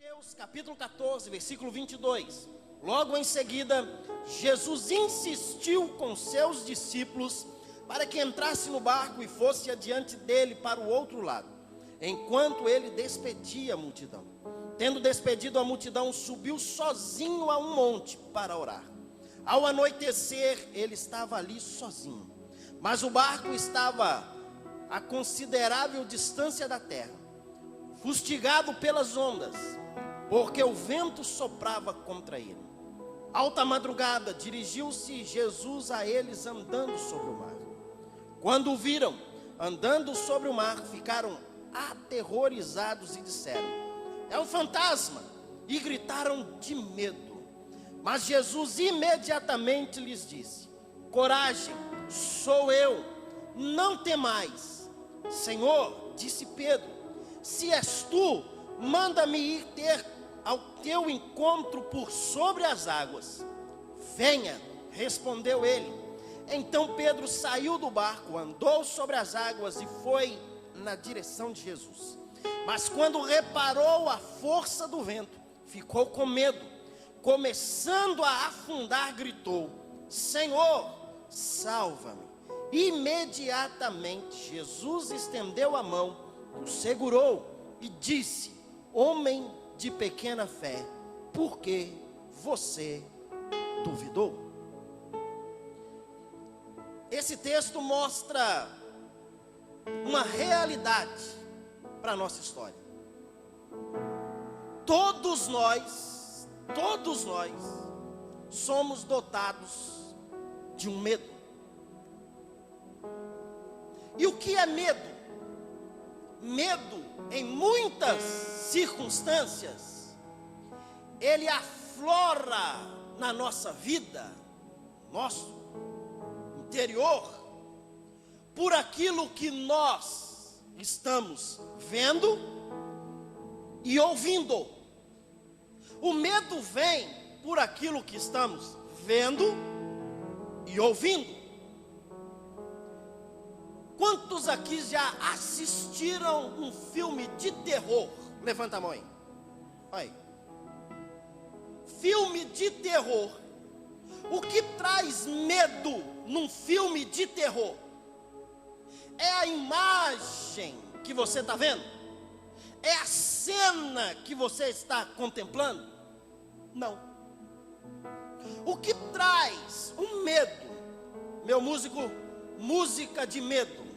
Mateus capítulo 14, versículo 22. Logo em seguida, Jesus insistiu com seus discípulos para que entrasse no barco e fosse adiante dele para o outro lado, enquanto ele despedia a multidão. Tendo despedido a multidão, subiu sozinho a um monte para orar. Ao anoitecer, ele estava ali sozinho, mas o barco estava a considerável distância da terra, fustigado pelas ondas, porque o vento soprava contra ele. Alta madrugada, dirigiu-se Jesus a eles andando sobre o mar. Quando o viram andando sobre o mar, ficaram aterrorizados e disseram: é um fantasma, e gritaram de medo. Mas Jesus imediatamente lhes disse: coragem, sou eu, não temais. Senhor, disse Pedro, se és tu, manda-me ir ter ao teu encontro por sobre as águas. Venha, respondeu ele. Então Pedro saiu do barco, andou sobre as águas e foi na direção de Jesus. Mas quando reparou a força do vento, ficou com medo. Começando a afundar, gritou: Senhor, salva-me. Imediatamente Jesus estendeu a mão, o segurou e disse: homem de pequena fé, por que você duvidou? Esse texto mostra uma realidade para a nossa história. Todos nós somos dotados de um medo. E o que é medo? Medo, em muitas circunstâncias, ele aflora na nossa vida, nosso interior, por aquilo que nós estamos vendo e ouvindo. O medo vem por aquilo que estamos vendo e ouvindo. Quantos aqui já assistiram um filme de terror? Levanta a mão aí. Aí. Filme de terror. O que traz medo num filme de terror? É a imagem que você está vendo? É a cena que você está contemplando? Não. O que traz um medo? Meu músico, música de medo.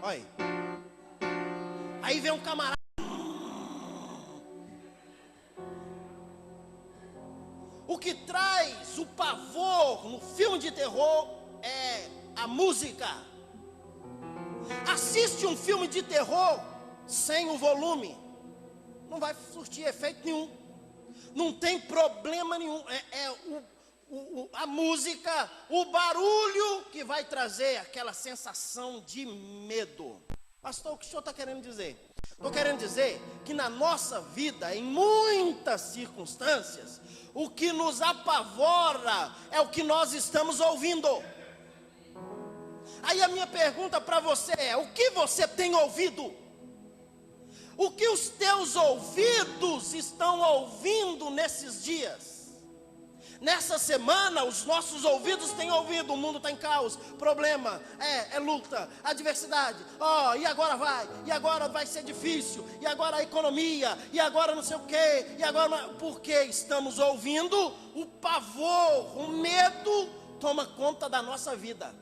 Olha aí vem um camarada. O que traz o pavor no filme de terror é a música. Assiste um filme de terror sem o volume, não vai surtir efeito nenhum, não tem problema nenhum. A música, o barulho que vai trazer aquela sensação de medo. Pastor, o que o senhor está querendo dizer? Estou querendo dizer que na nossa vida, em muitas circunstâncias, o que nos apavora é o que nós estamos ouvindo. Aí a minha pergunta para você é: o que você tem ouvido? O que os teus ouvidos estão ouvindo nesses dias? Nessa semana, os nossos ouvidos têm ouvido: o mundo está em caos, problema, é luta, adversidade, e agora e agora vai ser difícil, e agora a economia, e agora não sei o quê, e agora, porque estamos ouvindo, o pavor, o medo toma conta da nossa vida.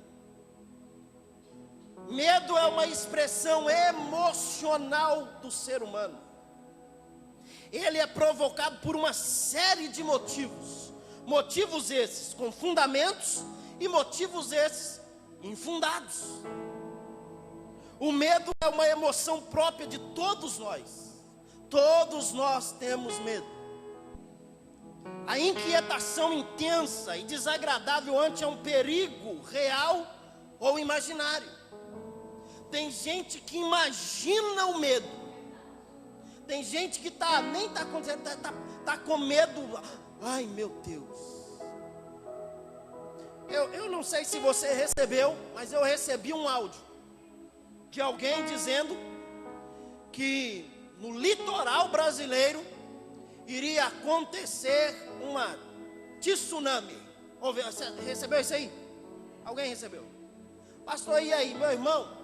Medo é uma expressão emocional do ser humano. Ele é provocado por uma série de motivos. Motivos esses com fundamentos e motivos esses infundados. O medo é uma emoção própria de todos nós. Todos nós temos medo. A inquietação intensa e desagradável ante um perigo real ou imaginário. Tem gente que imagina o medo. Tem gente que nem está com medo. Ai, meu Deus. Eu não sei se você recebeu, mas eu recebi um áudio de alguém dizendo que no litoral brasileiro iria acontecer uma tsunami. Você recebeu isso aí? Alguém recebeu? Pastor, e aí, meu irmão?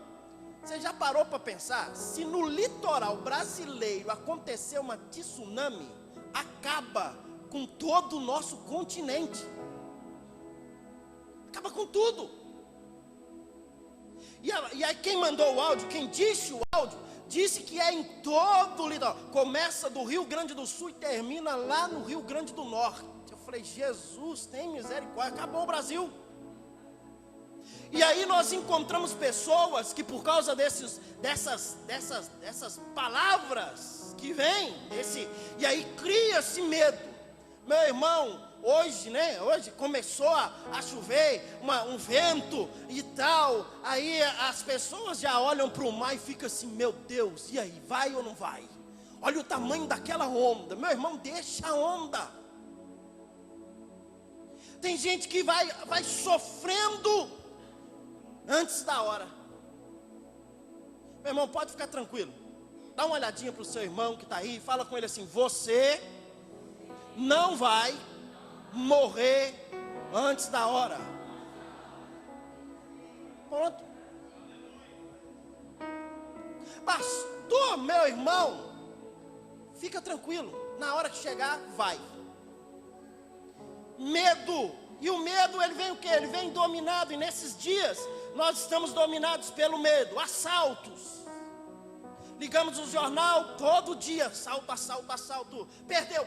Você já parou para pensar? Se no litoral brasileiro acontecer uma tsunami, acaba com todo o nosso continente. Acaba com tudo. E aí quem mandou o áudio, quem disse o áudio, disse que é em todo o litoral. Começa do Rio Grande do Sul e termina lá no Rio Grande do Norte. Eu falei, Jesus, tem misericórdia, acabou o Brasil. E aí nós encontramos pessoas que por causa dessas palavras que vêm, e aí cria-se medo. Meu irmão, hoje começou a chover, um vento e tal, aí as pessoas já olham para o mar e ficam assim, meu Deus, e aí, vai ou não vai? Olha o tamanho daquela onda, meu irmão, deixa a onda. Tem gente que vai sofrendo antes da hora. Meu irmão, pode ficar tranquilo. Dá uma olhadinha para o seu irmão que está aí e fala com ele assim, você não vai morrer antes da hora. Pronto. Pastor, meu irmão, fica tranquilo, na hora que chegar, vai. Medo, e o medo ele vem o quê? Ele vem dominado, e nesses dias nós estamos dominados pelo medo, assaltos. Ligamos o jornal todo dia, assalto, assalto, assalto, perdeu,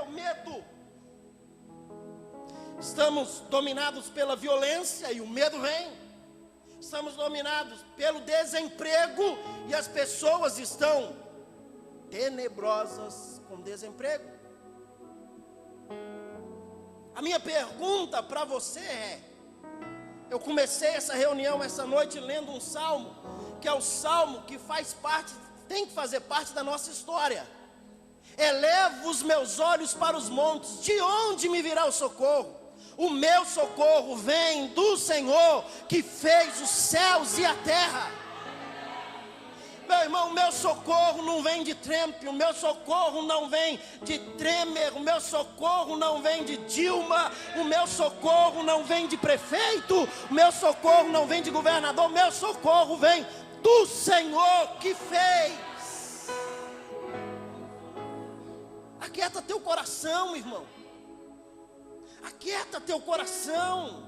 medo. Estamos dominados pela violência e o medo vem. Estamos dominados pelo desemprego e as pessoas estão tenebrosas com desemprego. A minha pergunta para você é, eu comecei essa reunião essa noite lendo um salmo, que é o salmo que tem que fazer parte da nossa história. Elevo os meus olhos para os montes, de onde me virá o socorro? O meu socorro vem do Senhor, que fez os céus e a terra. Meu irmão, o meu socorro não vem de Trump, o meu socorro não vem de Temer, o meu socorro não vem de Dilma, o meu socorro não vem de prefeito, o meu socorro não vem de governador, o meu socorro vem do Senhor que fez. Aquieta teu coração, irmão. Aquieta teu coração.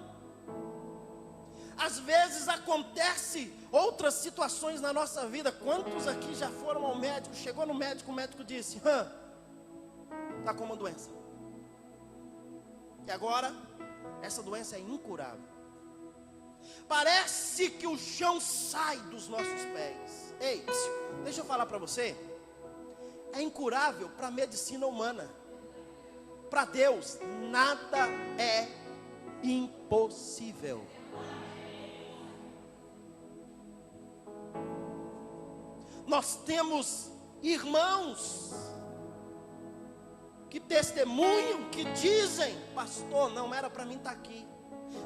Às vezes acontece outras situações na nossa vida. Quantos aqui já foram ao médico? Chegou no médico, o médico disse, está com uma doença. E agora, essa doença é incurável. Parece que o chão sai dos nossos pés. Ei, deixa eu falar para você. É incurável para a medicina humana. Para Deus, nada é impossível. Nós temos irmãos que testemunham, que dizem, pastor, não era para mim estar aqui.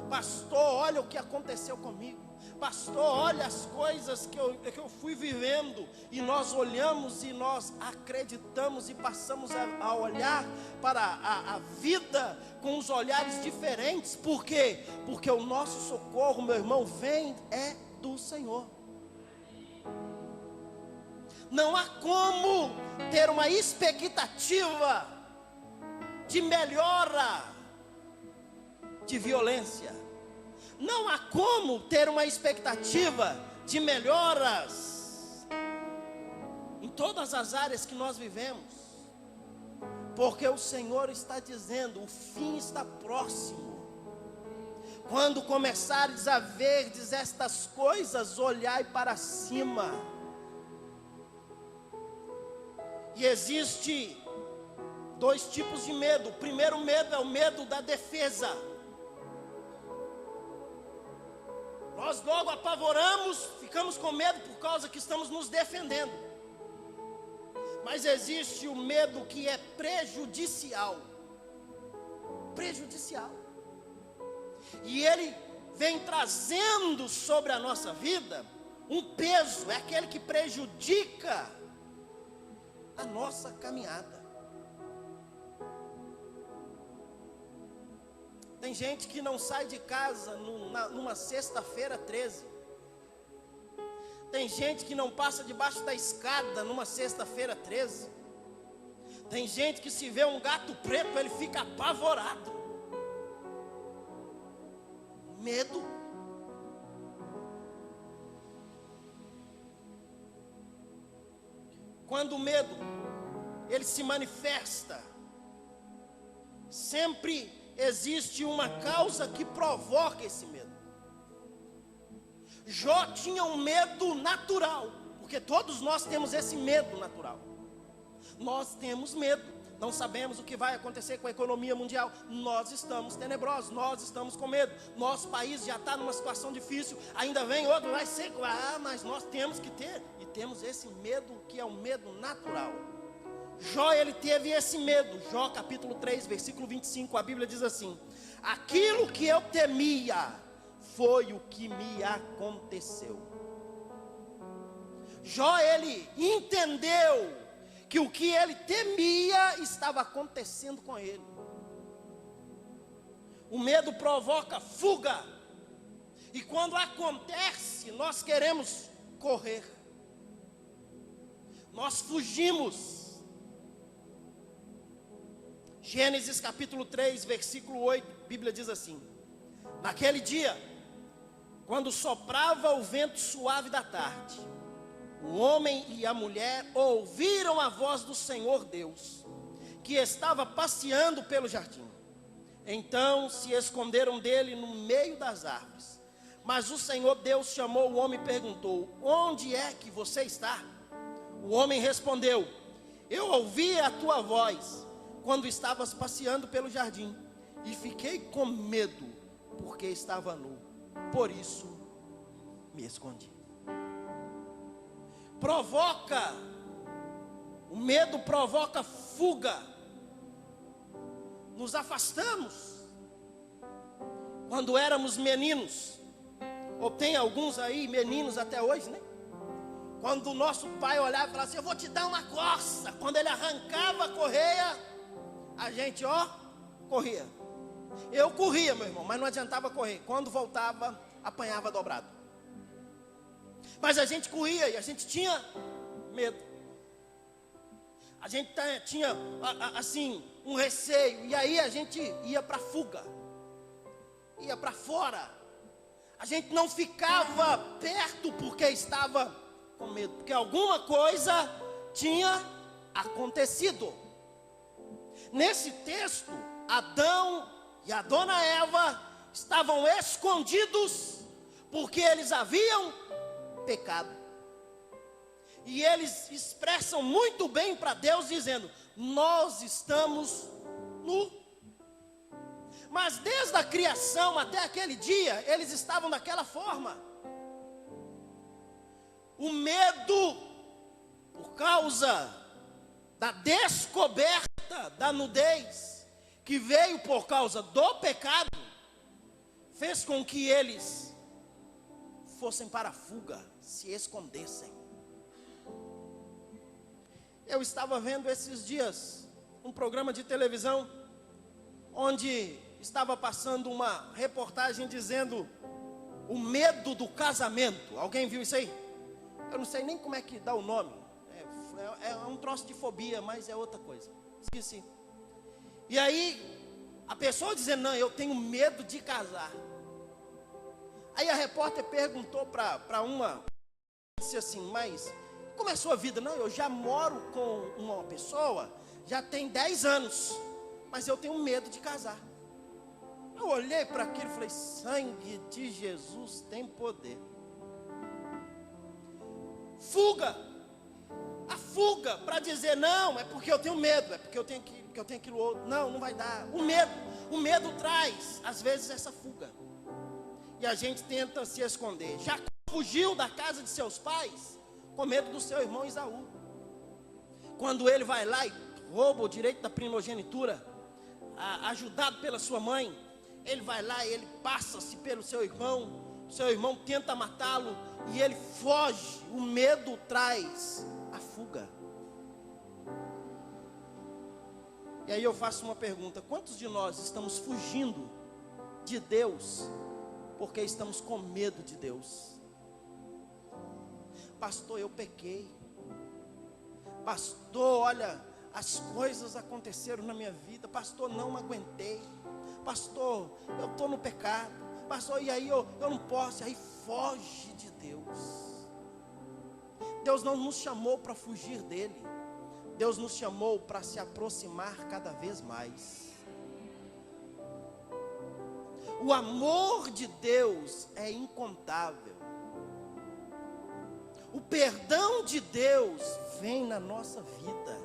Pastor, olha o que aconteceu comigo. Pastor, olha as coisas que eu fui vivendo. E nós olhamos e nós acreditamos e passamos a olhar para a vida com os olhares diferentes. Por quê? Porque o nosso socorro, meu irmão, vem do Senhor. Não há como ter uma expectativa de melhora de violência. Não há como ter uma expectativa de melhoras em todas as áreas que nós vivemos. Porque o Senhor está dizendo, o fim está próximo. Quando começares a ver estas coisas, olhai para cima. E existe dois tipos de medo. O primeiro medo é o medo da defesa. Nós logo apavoramos, ficamos com medo por causa que estamos nos defendendo. Mas existe o medo que é prejudicial. Prejudicial. E ele vem trazendo sobre a nossa vida um peso, é aquele que prejudica a nossa caminhada. Tem gente que não sai de casa numa sexta-feira 13. Tem gente que não passa debaixo da escada numa sexta-feira 13. Tem gente que se vê um gato preto, ele fica apavorado. Medo. Quando o medo, ele se manifesta, sempre existe uma causa que provoca esse medo. Jó tinha um medo natural, porque todos nós temos esse medo natural. Nós temos medo, não sabemos o que vai acontecer com a economia mundial. Nós estamos tenebrosos, nós estamos com medo. Nosso país já está numa situação difícil, ainda vem outro, vai ser, mas nós temos que ter, e temos esse medo que é um medo natural. Jó, ele teve esse medo. Jó capítulo 3, versículo 25, a Bíblia diz assim: aquilo que eu temia foi o que me aconteceu. Jó, ele entendeu que o que ele temia estava acontecendo com ele. O medo provoca fuga, e quando acontece, nós queremos correr, nós fugimos. Gênesis capítulo 3, versículo 8, a Bíblia diz assim: naquele dia, quando soprava o vento suave da tarde, o homem e a mulher ouviram a voz do Senhor Deus, que estava passeando pelo jardim. Então se esconderam dele no meio das árvores. Mas o Senhor Deus chamou o homem e perguntou: onde é que você está? O homem respondeu: eu ouvi a tua voz quando estavas passeando pelo jardim, e fiquei com medo, porque estava nu, por isso me escondi. O medo provoca fuga, nos afastamos. Quando éramos meninos, ou tem alguns aí meninos até hoje, né? Quando o nosso pai olhava e falava assim: eu vou te dar uma coça. Quando ele arrancava a correia, a gente, corria. Eu corria, meu irmão, mas não adiantava correr. Quando voltava, apanhava dobrado. Mas a gente corria e a gente tinha medo. A gente tinha, assim, um receio. E aí a gente ia para fuga, ia para fora. A gente não ficava perto porque estava com medo, porque alguma coisa tinha acontecido. Nesse texto, Adão e a dona Eva estavam escondidos porque eles haviam pecado. E eles expressam muito bem para Deus dizendo: nós estamos nu. Mas desde a criação até aquele dia, eles estavam daquela forma. O medo, por causa da descoberta da nudez, que veio por causa do pecado, fez com que eles fossem para a fuga, se escondessem. Eu estava vendo esses dias um programa de televisão, onde estava passando uma reportagem dizendo o medo do casamento. Alguém viu isso aí? Eu não sei nem como é que dá o nome. É um troço de fobia, mas é outra coisa. Esqueci. E aí, a pessoa dizendo: não, eu tenho medo de casar. Aí a repórter perguntou para uma, disse assim: mas como é a sua vida? Não, eu já moro com uma pessoa, já tem 10 anos, mas eu tenho medo de casar. Eu olhei para aquilo e falei: sangue de Jesus tem poder. Fuga. A fuga para dizer: não, é porque eu tenho medo, é porque eu tenho aquilo outro. Não, não vai dar. O medo traz, às vezes, essa fuga. E a gente tenta se esconder. Jacó fugiu da casa de seus pais com medo do seu irmão Esaú. Quando ele vai lá e rouba o direito da primogenitura, ajudado pela sua mãe, ele vai lá e ele passa-se pelo seu irmão, seu irmão tenta matá-lo e ele foge. O medo traz a fuga. E aí eu faço uma pergunta: quantos de nós estamos fugindo de Deus porque estamos com medo de Deus? Pastor, eu pequei. Pastor, olha, as coisas aconteceram na minha vida. Pastor, não aguentei. Pastor, eu estou no pecado. Pastor, e aí eu não posso. Aí foge de Deus. Deus não nos chamou para fugir dele. Deus nos chamou para se aproximar cada vez mais. O amor de Deus é incontável. O perdão de Deus vem na nossa vida.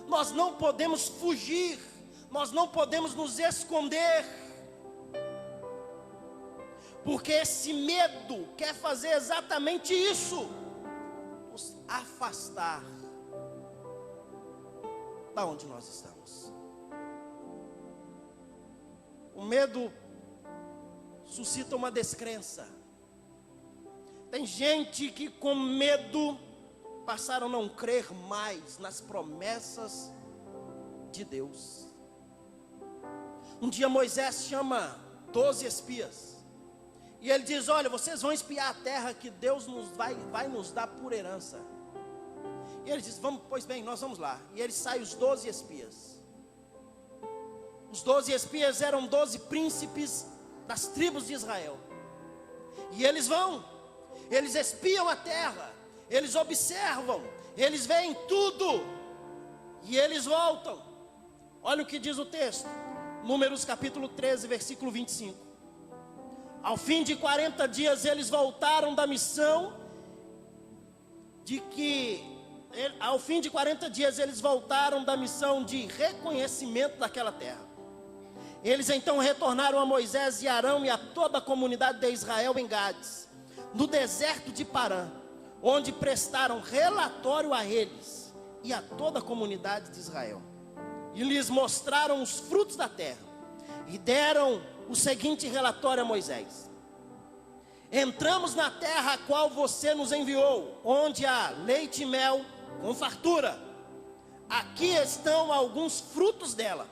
Nós não podemos fugir, nós não podemos nos esconder, porque esse medo quer fazer exatamente isso, nos afastar da onde nós estamos. O medo suscita uma descrença. Tem gente que com medo passaram a não crer mais nas promessas de Deus. Um dia Moisés chama 12 espias. E ele diz: olha, vocês vão espiar a terra que Deus vai nos dar por herança. E ele diz: vamos, pois bem, nós vamos lá. E ele sai os 12 espias. Os 12 espias eram 12 príncipes das tribos de Israel. E eles vão, eles espiam a terra, eles observam, eles veem tudo, e eles voltam. Olha o que diz o texto, Números capítulo 13, versículo 25. Ao fim de 40 dias eles voltaram da missão Ao fim de 40 dias eles voltaram da missão de reconhecimento daquela terra. Eles então retornaram a Moisés e Arão e a toda a comunidade de Israel em Gades, no deserto de Parã, onde prestaram relatório a eles e a toda a comunidade de Israel. E lhes mostraram os frutos da terra, e deram o seguinte relatório a Moisés: entramos na terra a qual você nos enviou, onde há leite e mel com fartura. Aqui estão alguns frutos dela.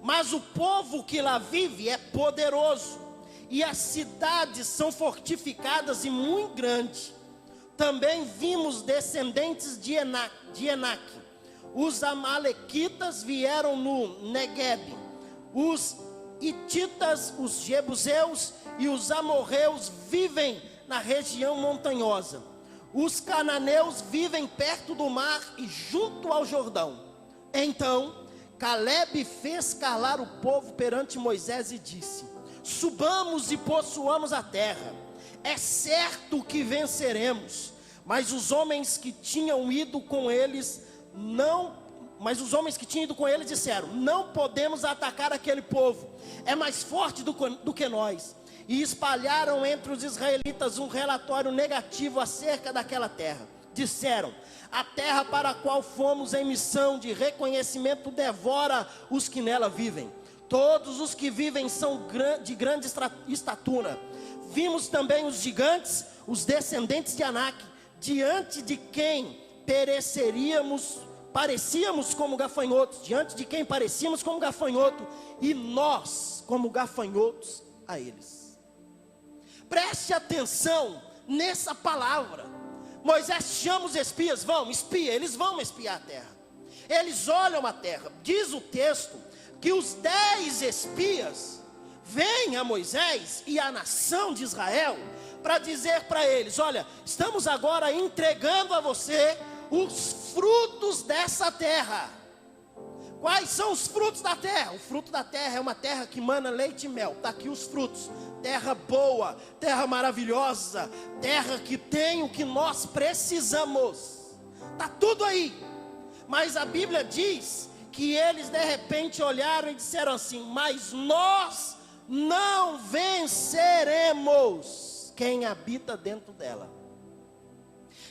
Mas o povo que lá vive é poderoso, e as cidades são fortificadas e muito grandes. Também vimos descendentes de Enac. Os amalequitas vieram no Negueb. Os hititas, os jebuseus e os amorreus vivem na região montanhosa. Os cananeus vivem perto do mar e junto ao Jordão. Então Calebe fez calar o povo perante Moisés e disse: subamos e possuamos a terra. É certo que venceremos. Mas os homens que tinham ido com eles disseram: não podemos atacar aquele povo, é mais forte do que nós. E espalharam entre os israelitas um relatório negativo acerca daquela terra. Disseram: a terra para a qual fomos em missão de reconhecimento devora os que nela vivem. Todos os que vivem são de grande estatura. Vimos também os gigantes, os descendentes de Anak, diante de quem parecíamos como gafanhotos, e nós como gafanhotos a eles. Preste atenção nessa palavra. Moisés chama os espias: eles vão espiar a terra. Eles olham a terra. Diz o texto que os 10 espias vêm a Moisés e à nação de Israel para dizer para eles: olha, estamos agora entregando a você os frutos dessa terra. Quais são os frutos da terra? O fruto da terra é uma terra que mana leite e mel. Está aqui os frutos. Terra boa, terra maravilhosa, terra que tem o que nós precisamos. Está tudo aí. Mas a Bíblia diz que eles de repente olharam e disseram assim: mas nós não venceremos quem habita dentro dela.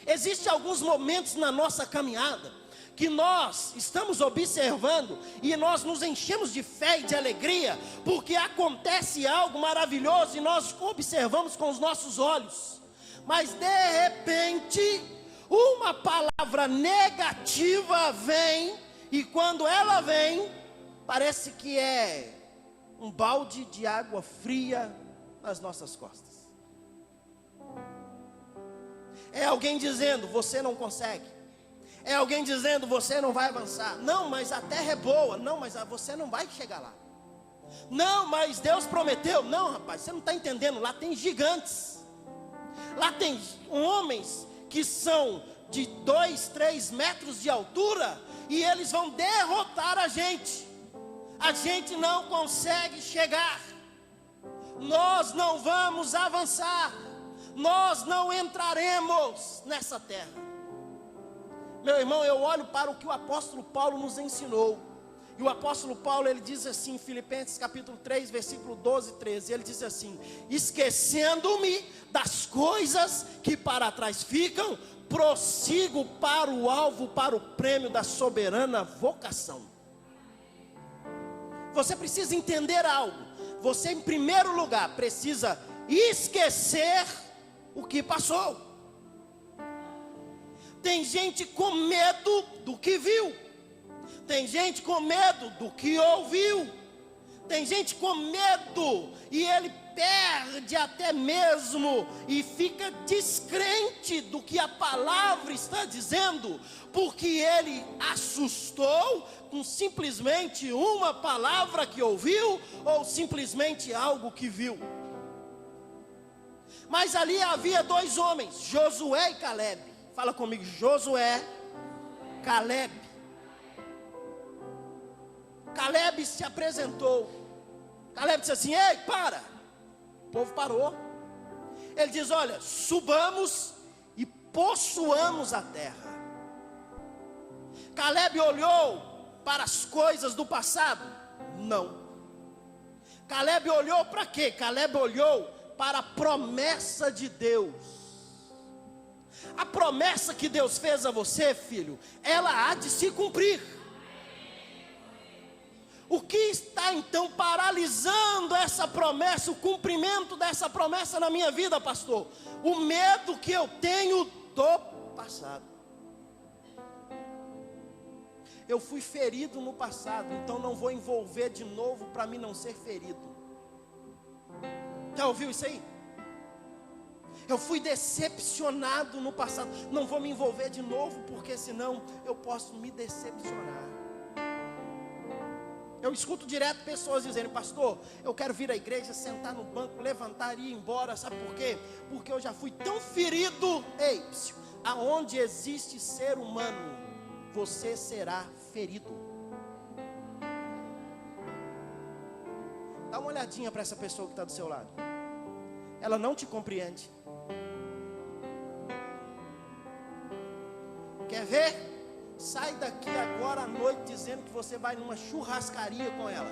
Existem alguns momentos na nossa caminhada que nós estamos observando e nós nos enchemos de fé e de alegria, porque acontece algo maravilhoso e nós observamos com os nossos olhos, mas de repente, uma palavra negativa vem, e quando ela vem, parece que é um balde de água fria nas nossas costas. É alguém dizendo, você não consegue. É alguém dizendo, você não vai avançar. Não, mas a terra é boa. Não, mas você não vai chegar lá. Não, mas Deus prometeu. Não, rapaz, você não está entendendo. Lá tem gigantes. Lá tem homens que são de 2, 3 metros de altura, e eles vão derrotar a gente. A gente não consegue chegar. Nós não vamos avançar. Nós não entraremos nessa terra. Meu irmão, eu olho para o que o apóstolo Paulo nos ensinou. E o apóstolo Paulo, ele diz assim, em Filipenses capítulo 3, versículo 12 e 13. Ele diz assim: esquecendo-me das coisas que para trás ficam, prossigo para o alvo, para o prêmio da soberana vocação. Você precisa entender algo. Você, em primeiro lugar, precisa esquecer o que passou. Tem gente com medo do que viu. Tem gente com medo do que ouviu. Tem gente com medo e ele perde até mesmo e fica descrente do que a palavra está dizendo, porque ele assustou com simplesmente uma palavra que ouviu ou simplesmente algo que viu. Mas ali havia 2 homens, Josué e Caleb. Fala comigo, Josué, Caleb. Caleb se apresentou. Caleb disse assim: ei, para. O povo parou. Ele diz: olha, subamos e possuamos a terra. Caleb olhou para as coisas do passado? Não. Caleb olhou para quê? Caleb olhou para a promessa de Deus. A promessa que Deus fez a você, filho, ela há de se cumprir. O que está então paralisando essa promessa, o cumprimento dessa promessa na minha vida, pastor? O medo que eu tenho do passado. Eu fui ferido no passado, então não vou envolver de novo para mim não ser ferido. Já ouviu isso aí? Eu fui decepcionado no passado, não vou me envolver de novo, porque senão eu posso me decepcionar. Eu escuto direto pessoas dizendo: pastor, eu quero vir à igreja, sentar no banco, levantar e ir embora. Sabe por quê? Porque eu já fui tão ferido. Ei, aonde existe ser humano, você será ferido. Dá uma olhadinha para essa pessoa que está do seu lado. Ela não te compreende. Quer ver? Sai daqui agora à noite dizendo que você vai numa churrascaria com ela.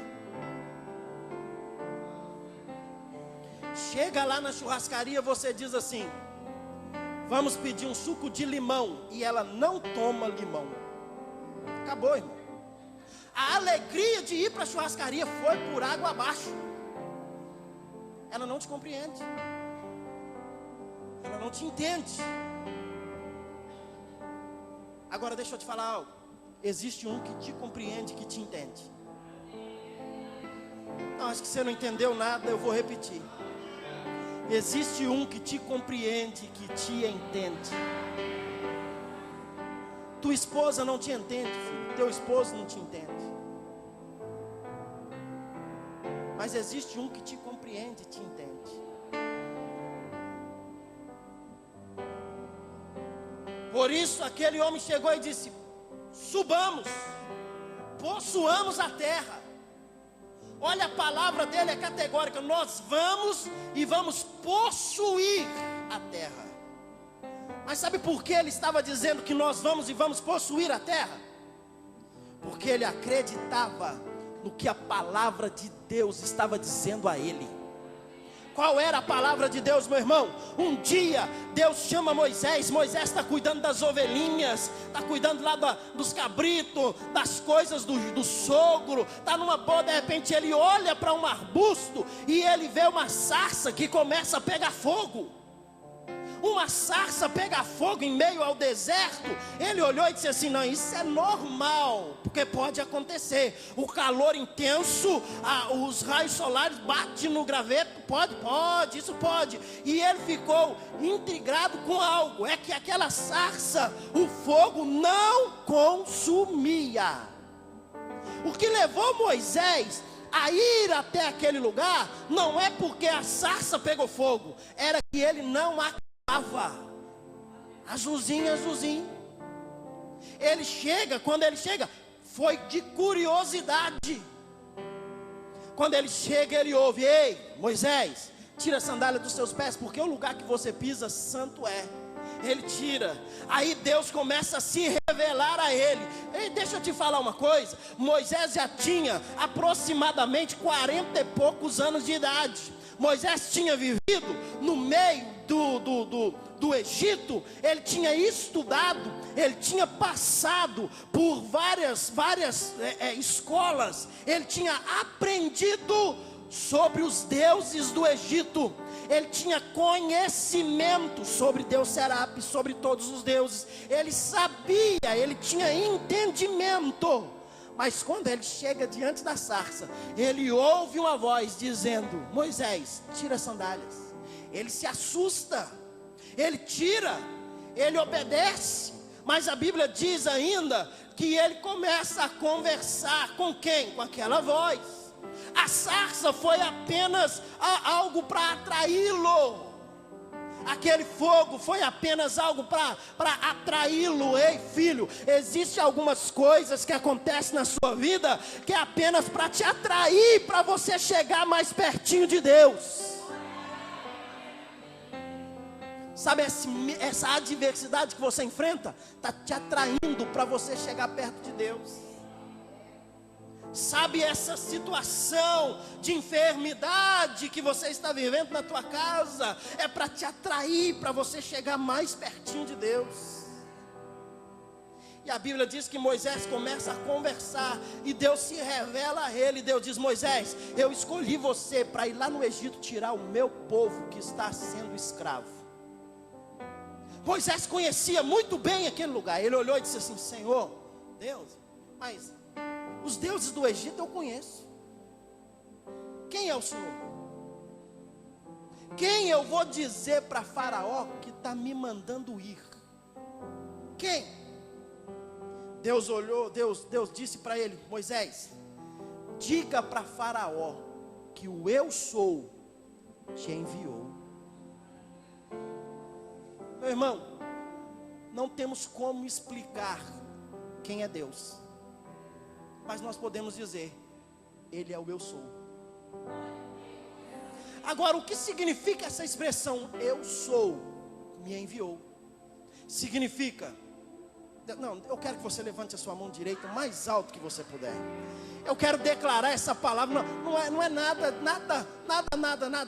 Chega lá na churrascaria, você diz assim: vamos pedir um suco de limão. E ela não toma limão. Acabou, irmão. A alegria de ir para a churrascaria foi por água abaixo. Ela não te compreende. Ela não te entende. Agora deixa eu te falar algo. Existe um que te compreende, que te entende. Não, acho que você não entendeu nada, eu vou repetir. Existe um que te compreende, que te entende. Tua esposa não te entende, filho. Teu esposo não te entende. Mas existe um que te compreende e te entende. Por isso aquele homem chegou e disse: subamos, possuamos a terra. Olha, a palavra dele é categórica: nós vamos e vamos possuir a terra. Mas sabe por que ele estava dizendo que nós vamos e vamos possuir a terra? Porque ele acreditava no que a palavra de Deus estava dizendo a ele. Qual era a palavra de Deus, meu irmão? Um dia Deus chama Moisés. Moisés está cuidando das ovelhinhas, está cuidando lá dos cabritos, das coisas do sogro, está numa boa. De repente ele olha para um arbusto e ele vê uma sarça que começa a pegar fogo. Uma sarça pega fogo em meio ao deserto. Ele olhou e disse assim: não, isso é normal, porque pode acontecer. O calor intenso, os raios solares batem no graveto, pode, isso pode. E ele ficou intrigado com algo, é que aquela sarça, o fogo não consumia. O que levou Moisés a ir até aquele lugar, não é porque a sarça pegou fogo, era que ele não acabava. Azulzinho. Quando ele chega, foi de curiosidade. Quando ele chega, ele ouve: ei, Moisés, tira a sandália dos seus pés, porque o lugar que você pisa, santo é. Ele tira. Aí Deus começa a se revelar a ele. Ei, deixa eu te falar uma coisa. Moisés já tinha aproximadamente 40 e poucos anos de idade. Moisés tinha vivido no meio do Egito. Ele tinha estudado, ele tinha passado por várias escolas. Ele tinha aprendido sobre os deuses do Egito. Ele tinha conhecimento sobre Deus Serape, sobre todos os deuses. Ele sabia, ele tinha entendimento. Mas quando ele chega diante da sarça, ele ouve uma voz dizendo: Moisés, tira as sandálias. Ele se assusta, ele tira, ele obedece. Mas a Bíblia diz ainda que ele começa a conversar com quem? Com aquela voz. A sarça foi apenas algo para atraí-lo. Aquele fogo foi apenas algo para atraí-lo. Ei, filho, existem algumas coisas que acontecem na sua vida que é apenas para te atrair, para você chegar mais pertinho de Deus. Sabe, essa adversidade que você enfrenta está te atraindo para você chegar perto de Deus. Sabe, essa situação de enfermidade que você está vivendo na tua casa é para te atrair, para você chegar mais pertinho de Deus. E a Bíblia diz que Moisés começa a conversar e Deus se revela a ele. Deus diz: Moisés, eu escolhi você para ir lá no Egito tirar o meu povo que está sendo escravo. Moisés conhecia muito bem aquele lugar. Ele olhou e disse assim: Senhor, Deus, mas os deuses do Egito eu conheço. Quem é o Senhor? Quem eu vou dizer para Faraó que está me mandando ir? Quem? Deus olhou, Deus disse para ele: Moisés, diga para Faraó que o eu sou te enviou. Meu irmão, não temos como explicar quem é Deus, mas nós podemos dizer: Ele é o eu sou. Agora, o que significa essa expressão eu sou me enviou? Significa, não, eu quero que você levante a sua mão direita o mais alto que você puder. Eu quero declarar essa palavra. Não é nada,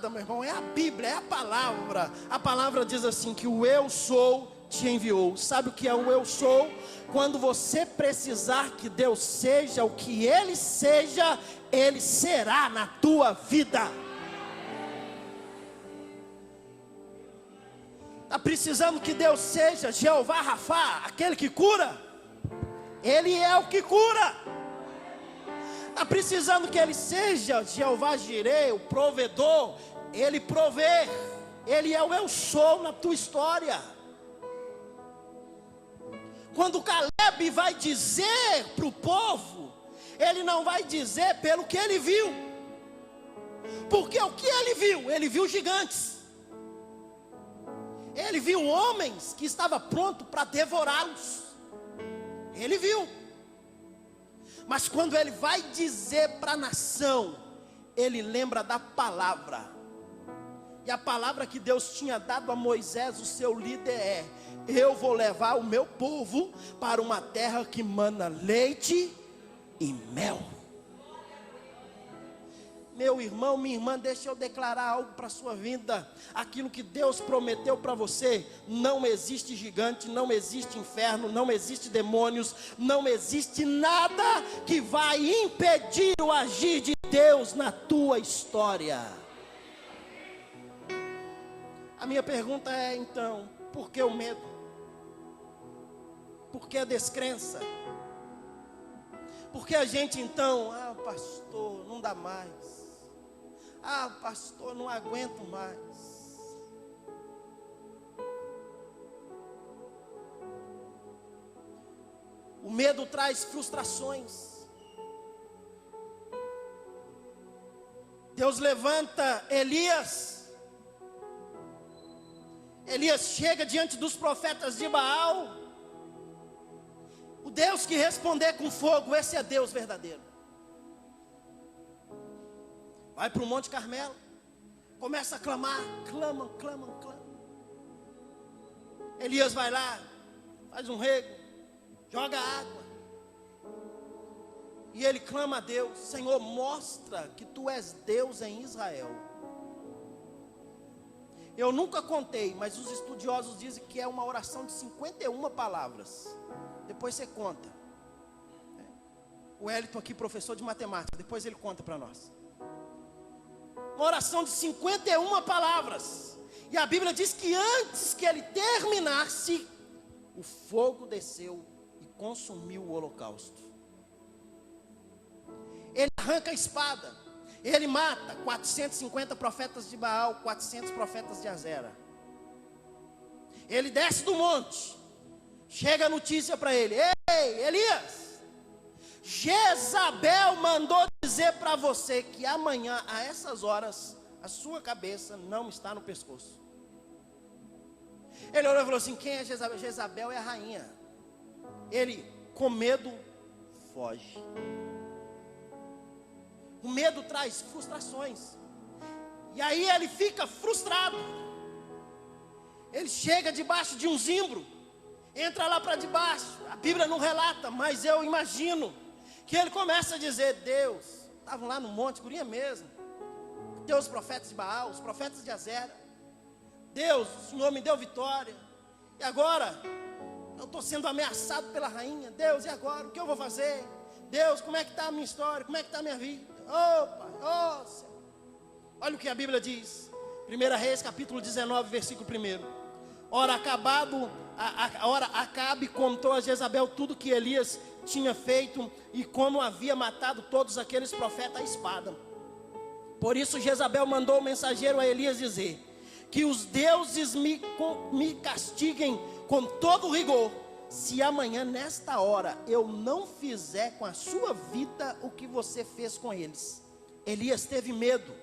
meu irmão. É a Bíblia, é a palavra. A palavra diz assim, que o eu sou te enviou. Sabe o que é o eu sou? Quando você precisar que Deus seja o que Ele seja, Ele será na tua vida. Está precisando que Deus seja Jeová Rafá, aquele que cura? Ele é o que cura. Está precisando que Ele seja Jeová Jireh, o provedor? Ele provê. Ele é o eu sou na tua história. Quando Caleb vai dizer para o povo, ele não vai dizer pelo que ele viu. Porque o que ele viu? Ele viu gigantes. Ele viu homens que estavam prontos para devorá-los. Ele viu. Mas quando ele vai dizer para a nação, ele lembra da palavra. E a palavra que Deus tinha dado a Moisés, o seu líder, é: eu vou levar o meu povo para uma terra que mana leite e mel. Meu irmão, minha irmã, deixa eu declarar algo para a sua vida. Aquilo que Deus prometeu para você, não existe gigante, não existe inferno, não existe demônios, não existe nada que vai impedir o agir de Deus na tua história. A minha pergunta é então, por que o medo? Por que a descrença? Por que a gente então, pastor, não dá mais. Pastor, não aguento mais. O medo traz frustrações. Deus levanta Elias. Elias chega diante dos profetas de Baal. O Deus que responder com fogo, esse é Deus verdadeiro. Vai para o Monte Carmelo, começa a clamar, clama. Elias vai lá, faz um rego, joga água. E ele clama a Deus: Senhor, mostra que tu és Deus em Israel. Eu nunca contei, mas os estudiosos dizem que é uma oração de 51 palavras. Depois você conta. O Wellington aqui, professor de matemática, depois ele conta para nós. Uma oração de 51 palavras. E a Bíblia diz que antes que ele terminasse, o fogo desceu e consumiu o holocausto. Ele arranca a espada. Ele mata 450 profetas de Baal, 400 profetas de Azera. Ele desce do monte. Chega a notícia para ele: Ei, Elias, Jezabel mandou dizer para você que amanhã, a essas horas, a sua cabeça não está no pescoço. Ele olhou e falou assim: quem é Jezabel? Jezabel é a rainha. Ele, com medo, foge. O medo traz frustrações. E aí ele fica frustrado. Ele chega debaixo de um zimbro, entra lá para debaixo. A Bíblia não relata, mas eu imagino que ele começa a dizer: Deus, estavam lá no monte, guria mesmo. Deus, os profetas de Baal, os profetas de Azera. Deus, o Senhor me deu vitória. E agora, eu estou sendo ameaçado pela rainha. Deus, e agora? O que eu vou fazer? Deus, como é que está a minha história? Como é que está a minha vida? Pai, Senhor. Olha o que a Bíblia diz. 1 Reis, capítulo 19, versículo 1. Ora, Acabe contou a Jezabel tudo que Elias tinha feito e como havia matado todos aqueles profetas à espada. Por isso Jezabel mandou o mensageiro a Elias dizer: que os deuses me castiguem com todo rigor, se amanhã nesta hora eu não fizer com a sua vida o que você fez com eles. Elias teve medo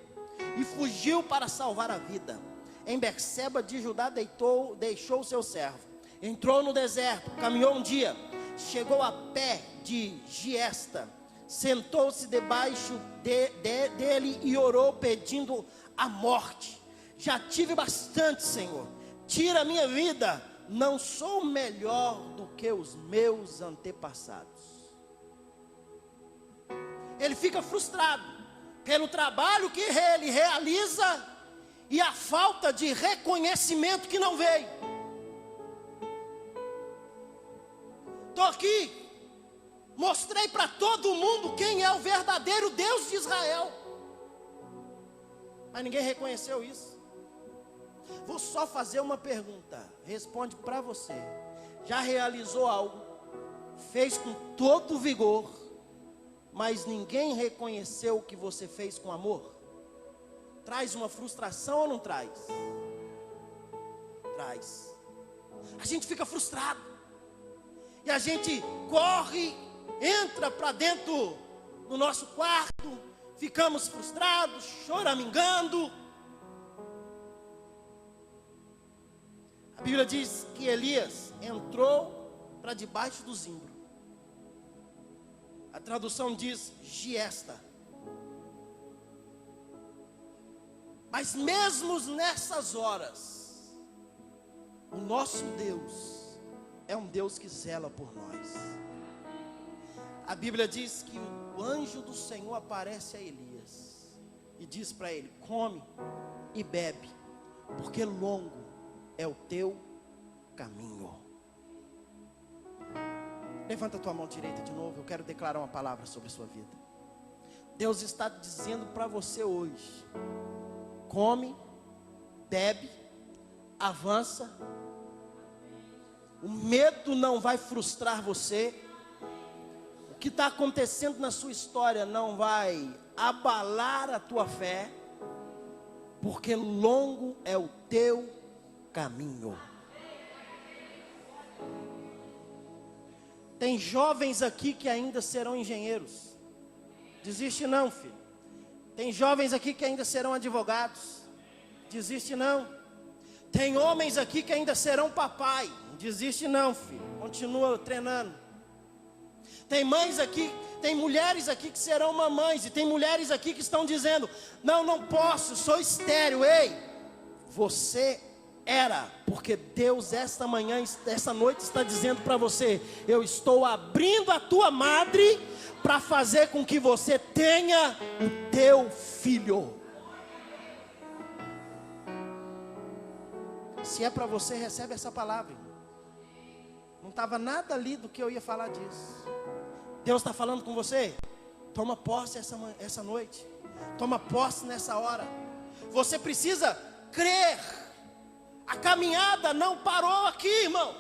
e fugiu para salvar a vida. Em Berseba de Judá deixou o seu servo, entrou no deserto, caminhou um dia, chegou a pé de Giesta, sentou-se debaixo dele e orou pedindo a morte. Já tive bastante, Senhor, tira a minha vida, não sou melhor do que os meus antepassados. Ele fica frustrado pelo trabalho que ele realiza e a falta de reconhecimento que não veio. Estou aqui, mostrei para todo mundo quem é o verdadeiro Deus de Israel, mas ninguém reconheceu isso. Vou só fazer uma pergunta, responde para você: já realizou algo, fez com todo vigor, mas ninguém reconheceu o que você fez com amor? Traz uma frustração ou não traz? Traz. A gente fica frustrado. E a gente corre, entra para dentro do nosso quarto, ficamos frustrados, choramingando. A Bíblia diz que Elias entrou para debaixo do zimbro. A tradução diz giesta. Mas mesmo nessas horas, o nosso Deus é um Deus que zela por nós. A Bíblia diz que o anjo do Senhor aparece a Elias diz para ele: come e bebe, porque longo é o teu caminho. Levanta a tua mão direita de novo, eu quero declarar uma palavra sobre a sua vida. Deus está dizendo para você hoje: come, bebe, avança. O medo não vai frustrar você. O que está acontecendo na sua história não vai abalar a tua fé, porque longo é o teu caminho. Tem jovens aqui que ainda serão engenheiros. Desiste não, filho. Tem jovens aqui que ainda serão advogados. Desiste não. Tem homens aqui que ainda serão papai. Desiste não, filho. Continua treinando. Tem mães aqui, tem mulheres aqui que serão mamães. E tem mulheres aqui que estão dizendo: não posso, sou estéril. Ei, você era, porque Deus esta manhã, esta noite está dizendo para você: eu estou abrindo a tua madre para fazer com que você tenha o teu filho. Se é para você, recebe essa palavra. Não estava nada ali do que eu ia falar disso. Deus está falando com você. Toma posse essa noite. Toma posse nessa hora. Você precisa crer. A caminhada não parou aqui, irmão.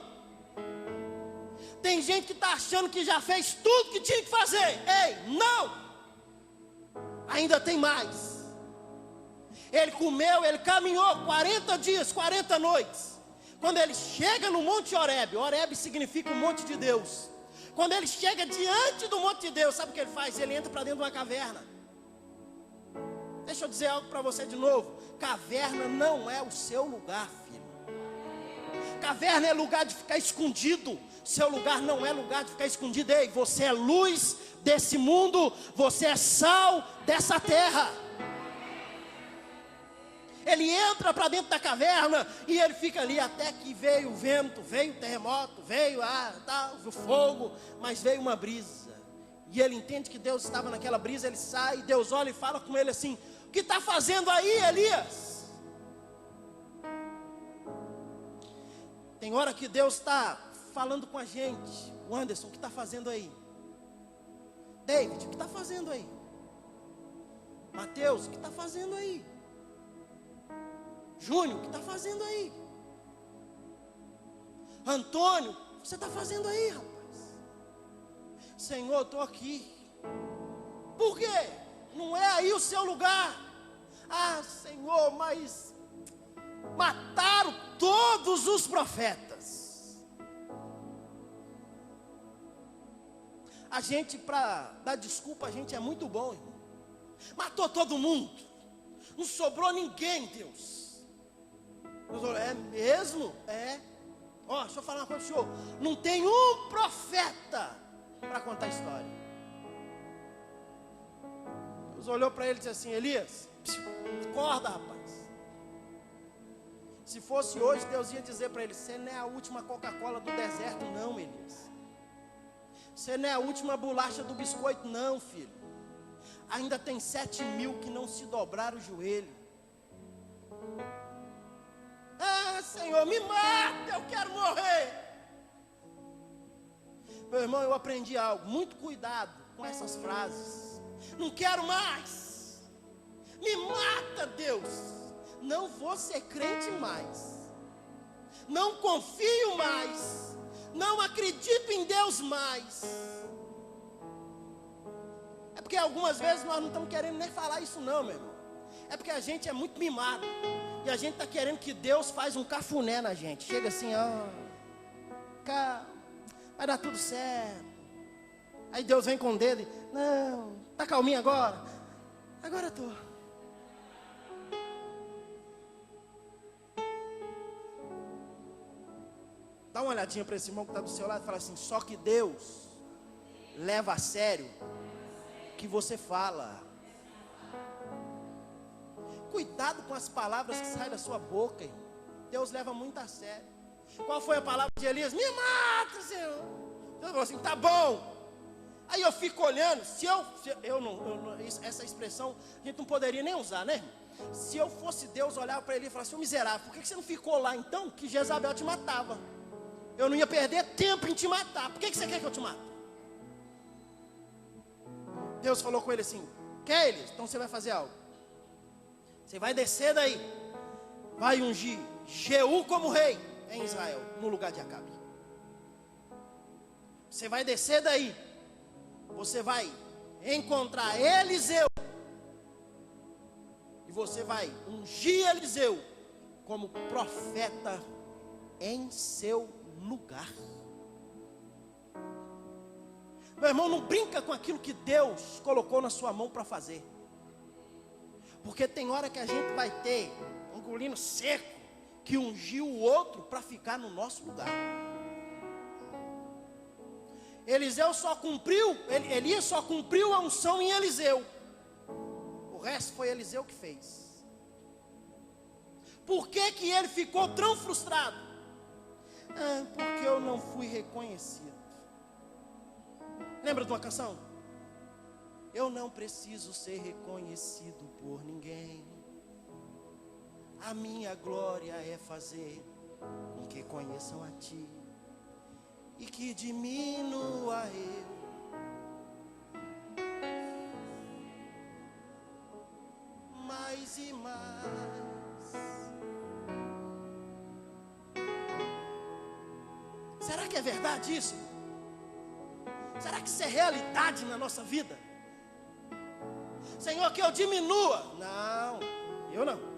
Tem gente que está achando que já fez tudo que tinha que fazer. Ei, não! Ainda tem mais. Ele comeu, ele caminhou 40 dias, 40 noites. Quando ele chega no Monte Horebe, Horebe significa o monte de Deus. Quando ele chega diante do monte de Deus, sabe o que ele faz? Ele entra para dentro de uma caverna. Deixa eu dizer algo para você de novo. Caverna não é o seu lugar, filho. Caverna é lugar de ficar escondido. Seu lugar não é lugar de ficar escondido. Ei, você é luz desse mundo. Você é sal dessa terra. Ele entra para dentro da caverna e ele fica ali até que veio o vento, veio o terremoto, veio o fogo, mas veio uma brisa. E ele entende que Deus estava naquela brisa, ele sai, e Deus olha e fala com ele assim: o que está fazendo aí, Elias? Tem hora que Deus está falando com a gente. O Anderson, o que está fazendo aí? David, o que está fazendo aí? Mateus, o que está fazendo aí? Júnior, o que está fazendo aí? Antônio, o que você está fazendo aí, rapaz? Senhor, eu estou aqui. Por quê? Não é aí o seu lugar. Ah, Senhor, mas mataram todos os profetas. A gente, para dar desculpa, a gente é muito bom, irmão. Matou todo mundo. Não sobrou ninguém, Deus. É mesmo? É. Ó, deixa eu falar uma coisa pro senhor. Não tem um profeta para contar a história. Deus olhou para ele e disse assim: Elias, acorda, rapaz. Se fosse hoje, Deus ia dizer para ele: você não é a última Coca-Cola do deserto não, Elias. Você não é a última bolacha do biscoito não, filho. Ainda tem 7.000 que não se dobraram o joelho. Ah, Senhor, me mata, eu quero morrer. Meu irmão, eu aprendi algo. Muito cuidado com essas frases. Não quero mais. Me mata, Deus. Não vou ser crente mais. Não confio mais. Não acredito em Deus mais. É porque algumas vezes nós não estamos querendo nem falar isso não, meu irmão. É porque a gente é muito mimado. E a gente está querendo que Deus faz um cafuné na gente. Chega assim, ó, calma, vai dar tudo certo. Aí Deus vem com o dedo e: não, tá calminho agora? Agora eu estou. Dá uma olhadinha para esse irmão que está do seu lado e fala assim: só que Deus leva a sério o que você fala. Cuidado com as palavras que saem da sua boca, irmão. Deus leva muito a sério. Qual foi a palavra de Elias? Me mata, Senhor. Deus falou assim: tá bom. Aí eu fico olhando, essa expressão a gente não poderia nem usar, né? Se eu fosse Deus, olhava para ele e falava assim: ô miserável, por que você não ficou lá então, que Jezabel te matava? Eu não ia perder tempo em te matar, por que você quer que eu te mate? Deus falou com ele assim: quer, Elias? Então você vai fazer algo. Você vai descer daí, vai ungir Jeú como rei em Israel, no lugar de Acabe. Você vai descer daí, você vai encontrar Eliseu, e você vai ungir Eliseu como profeta em seu lugar. Meu irmão, não brinca com aquilo que Deus colocou na sua mão para fazer, porque tem hora que a gente vai ter um engolindo seco que ungiu o outro para ficar no nosso lugar. Elias só cumpriu a unção em Eliseu. O resto foi Eliseu que fez. Por que que ele ficou tão frustrado? Porque eu não fui reconhecido. Lembra de uma canção? Eu não preciso ser reconhecido por ninguém. A minha glória é fazer com que conheçam a ti e que diminua eu. Mais e mais. Será que é verdade isso? Será que isso é realidade na nossa vida? Senhor, que eu diminua. Não, eu não.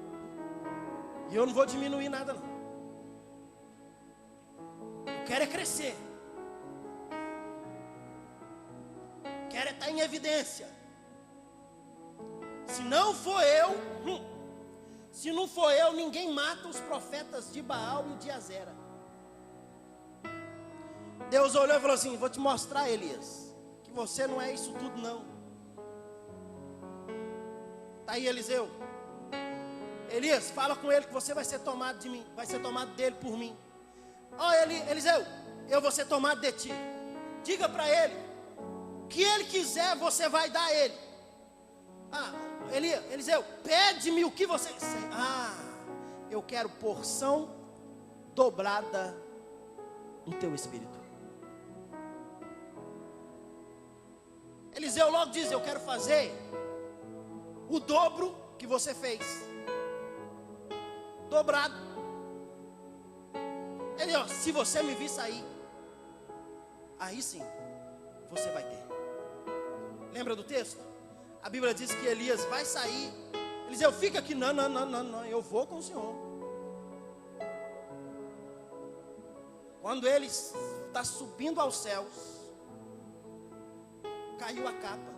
E eu não vou diminuir nada não. Eu quero é crescer. Quero é estar em evidência. Se não for eu, ninguém mata os profetas de Baal e de Azera. Deus olhou e falou assim: vou te mostrar, Elias, que você não é isso tudo não. Está aí Eliseu. Elias, fala com ele que você vai ser tomado de mim, vai ser tomado dele por mim. Eliseu, eu vou ser tomado de ti. Diga para ele, o que ele quiser você vai dar a ele. Eliseu, pede-me o que você... eu quero porção dobrada do teu espírito. Eliseu logo diz: eu quero fazer o dobro que você fez, dobrado. Ele, se você me vir sair, aí sim você vai ter. Lembra do texto? A Bíblia diz que Elias vai sair. Eliseu, fica aqui. Não, eu vou com o Senhor. Quando ele está subindo aos céus, caiu a capa.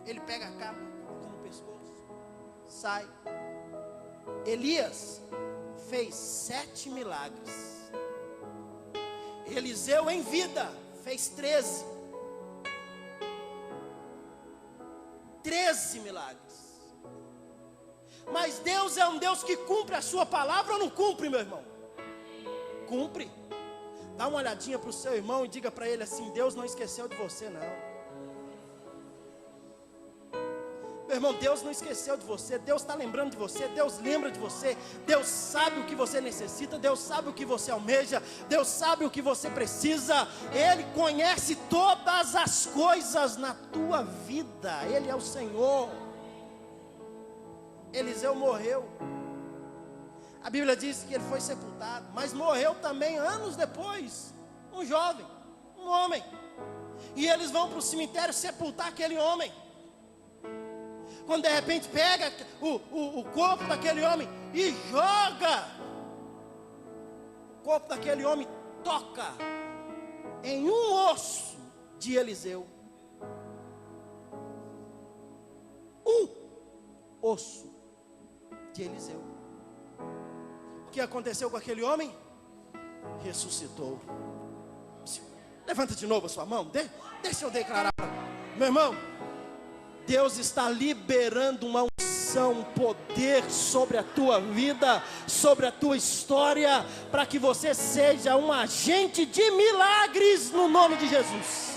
Ele pega a capa, coloca no pescoço, sai. Elias fez 7 milagres. Eliseu em vida fez 13 milagres. Mas Deus é um Deus que cumpre a sua palavra ou não cumpre, meu irmão? Cumpre. Dá uma olhadinha para o seu irmão e diga para ele assim: Deus não esqueceu de você não. Meu irmão, Deus não esqueceu de você. Deus está lembrando de você. Deus lembra de você. Deus sabe o que você necessita. Deus sabe o que você almeja. Deus sabe o que você precisa. Ele conhece todas as coisas na tua vida. Ele é o Senhor. Eliseu morreu. A Bíblia diz que ele foi sepultado, mas morreu também anos depois um jovem, um homem. E eles vão para o cemitério sepultar aquele homem. Quando de repente pega o corpo daquele homem e joga, o corpo daquele homem toca em um osso de Eliseu. Um osso de Eliseu. O que aconteceu com aquele homem? Ressuscitou. Levanta de novo a sua mão. Deixa eu declarar. Meu irmão, Deus está liberando uma unção, um poder sobre a tua vida, sobre a tua história, para que você seja um agente de milagres no nome de Jesus.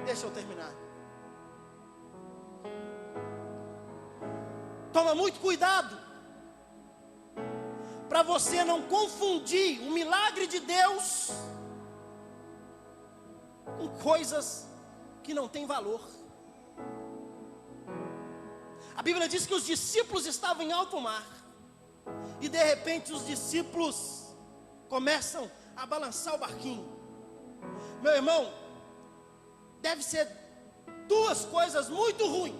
Deixa eu terminar. Toma muito cuidado para você não confundir o milagre de Deus com coisas que não têm valor. A Bíblia diz que os discípulos estavam em alto mar e de repente os discípulos começam a balançar o barquinho. Meu irmão, deve ser duas coisas muito ruins.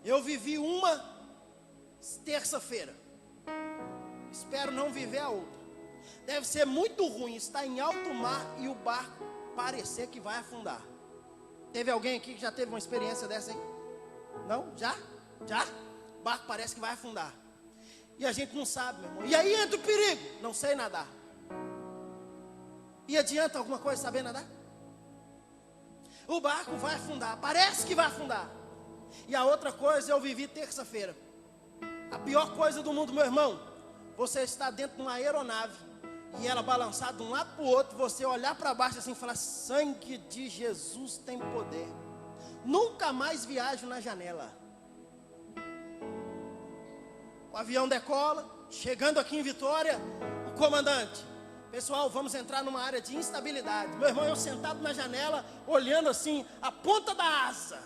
Eu vivi uma terça-feira, espero não viver a outra. Deve ser muito ruim estar em alto mar e o barco parecer que vai afundar. Teve alguém aqui que já teve uma experiência dessa aí? Não? Já? O barco parece que vai afundar. E a gente não sabe, meu irmão. E aí entra o perigo. Não sei nadar. E adianta alguma coisa saber nadar? O barco vai afundar. Parece que vai afundar. E a outra coisa eu vivi terça-feira. A pior coisa do mundo, meu irmão. Você está dentro de uma aeronave e ela balançar de um lado para o outro. Você olhar para baixo assim e falar: sangue de Jesus tem poder. Nunca mais viajo na janela. O avião decola, chegando aqui em Vitória, o comandante: pessoal, vamos entrar numa área de instabilidade. Meu irmão, eu sentado na janela, olhando assim, a ponta da asa.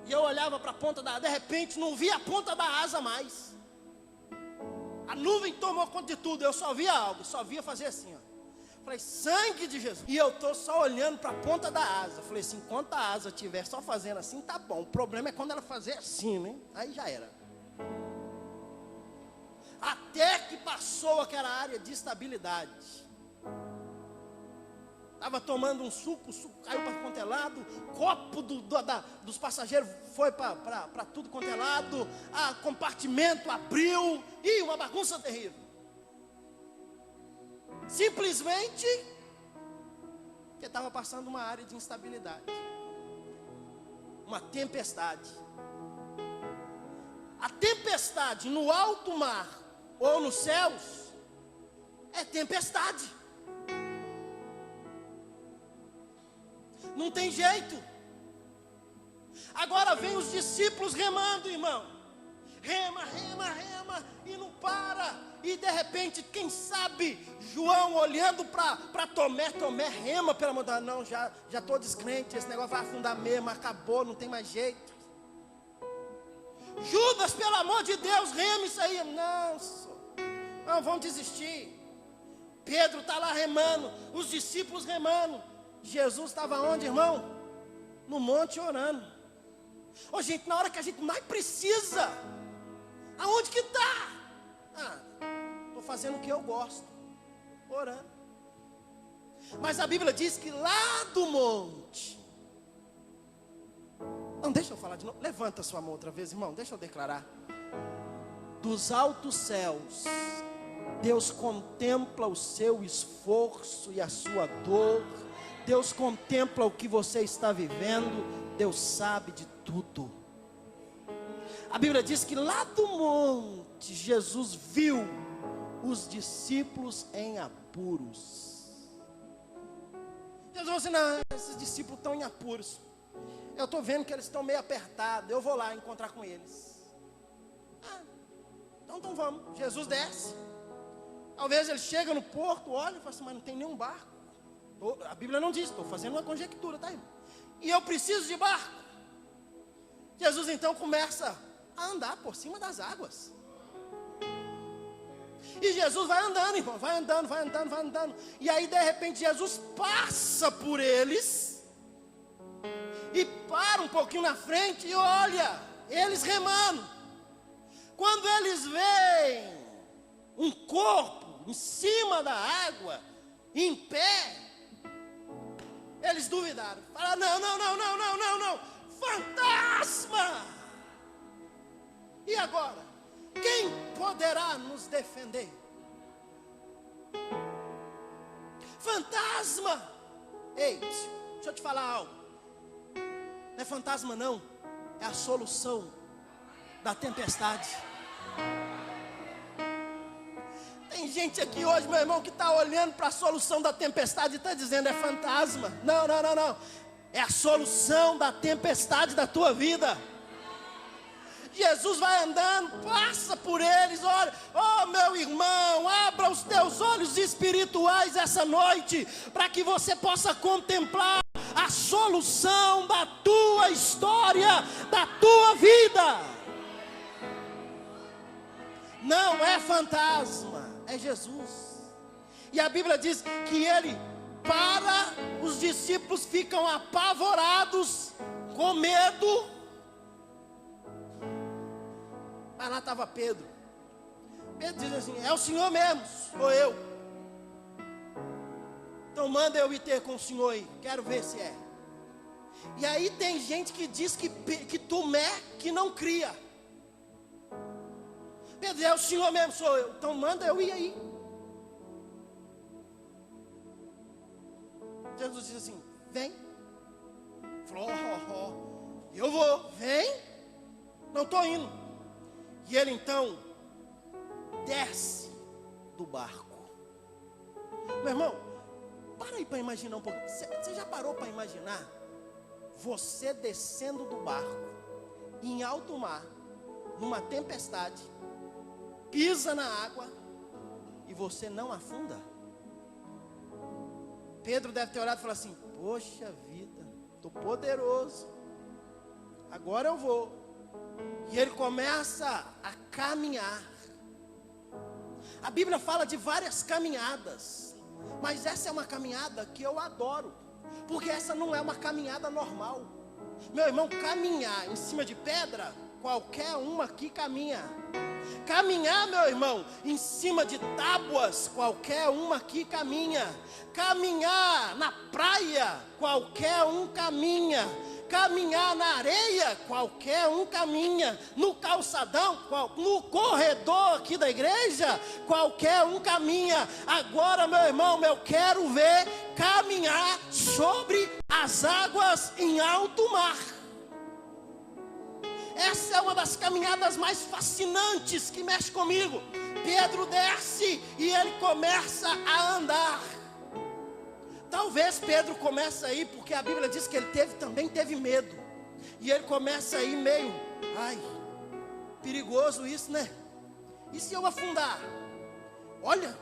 E eu olhava para a ponta da asa, de repente não via a ponta da asa mais. A nuvem tomou conta de tudo, eu só via algo, só via fazer assim, ó. Falei: sangue de Jesus. E eu estou só olhando para a ponta da asa. Falei assim: enquanto a asa estiver só fazendo assim, tá bom. O problema é quando ela fazer assim, né? Aí já era. Até que passou aquela área de estabilidade. Estava tomando um suco, o suco caiu para quanto é lado, copo dos passageiros foi para tudo quanto é lado, compartimento abriu, e uma bagunça terrível. Simplesmente porque estava passando uma área de instabilidade, uma tempestade. A tempestade no alto mar ou nos céus é tempestade. Não tem jeito. Agora vem os discípulos remando, irmão. Rema, e não para. E de repente, quem sabe, João olhando para Tomé, rema, pelo amor de Deus. Não, já estou descrente, esse negócio vai afundar mesmo, acabou, não tem mais jeito. Judas, pelo amor de Deus, rema isso aí. Não, vão desistir. Pedro está lá remando, os discípulos remando. Jesus estava onde, irmão? No monte orando. Ô gente, na hora que a gente mais precisa, aonde que está? Estou fazendo o que eu gosto, orando. Mas a Bíblia diz que lá do monte, não, deixa eu falar de novo, levanta sua mão outra vez, irmão, deixa eu declarar. Dos altos céus, Deus contempla o seu esforço e a sua dor. Deus contempla o que você está vivendo. Deus sabe de tudo. A Bíblia diz que lá do monte, Jesus viu os discípulos em apuros. Jesus falou assim: não, esses discípulos estão em apuros. Eu estou vendo que eles estão meio apertados. Eu vou lá encontrar com eles. Então vamos. Jesus desce. Talvez ele chega no porto, olha e fala assim: mas não tem nenhum barco. A Bíblia não diz, estou fazendo uma conjectura, tá, irmão? E eu preciso de barco. Jesus então começa a andar por cima das águas. E Jesus vai andando, irmão, vai andando. E aí de repente Jesus passa por eles e para um pouquinho na frente e olha, eles remando. Quando eles veem um corpo em cima da água, em pé, eles duvidaram. Falaram: não, fantasma! E agora? Quem poderá nos defender? Fantasma! Ei, deixa eu te falar algo. Não é fantasma não, é a solução. da tempestade. Tem gente aqui hoje, meu irmão, que está olhando para a solução da tempestade e está dizendo: é fantasma. Não, não, não, não. É a solução da tempestade da tua vida. Jesus vai andando, passa por eles, olha, oh meu irmão, abra os teus olhos espirituais essa noite, para que você possa contemplar a solução da tua história, da tua vida. Não é fantasma, é Jesus. E a Bíblia diz que ele para, os discípulos ficam apavorados, com medo. Mas lá estava Pedro. Pedro diz assim: é o Senhor mesmo, sou eu. Então manda eu ir ter com o Senhor aí, quero ver se é. E aí tem gente que diz que Tomé que não cria. Pedro diz: é o Senhor mesmo, sou eu. Então manda eu ir aí. Jesus diz assim: vem. Falou: eu vou, vem. Não estou indo. E ele então desce do barco. Meu irmão, para aí para imaginar um pouco. Você já parou para imaginar você descendo do barco em alto mar, numa tempestade, pisa na água e você não afunda? Pedro deve ter olhado e falado assim: poxa vida, estou poderoso, agora eu vou. E ele começa a caminhar. A Bíblia fala de várias caminhadas, mas essa é uma caminhada que eu adoro, porque essa não é uma caminhada normal. Meu irmão, caminhar em cima de pedra, qualquer um aqui caminha. Caminhar, meu irmão, em cima de tábuas, qualquer um aqui caminha. Caminhar na praia, qualquer um caminha. Caminhar na areia, qualquer um caminha. No calçadão, no corredor aqui da igreja, qualquer um caminha. Agora, meu irmão, eu quero ver caminhar sobre as águas em alto mar. Essa é uma das caminhadas mais fascinantes que mexe comigo. Pedro desce e ele começa a andar. Talvez Pedro comece aí, porque a Bíblia diz que ele também teve medo. E ele começa aí meio, ai, perigoso isso, né? E se eu afundar? Olha,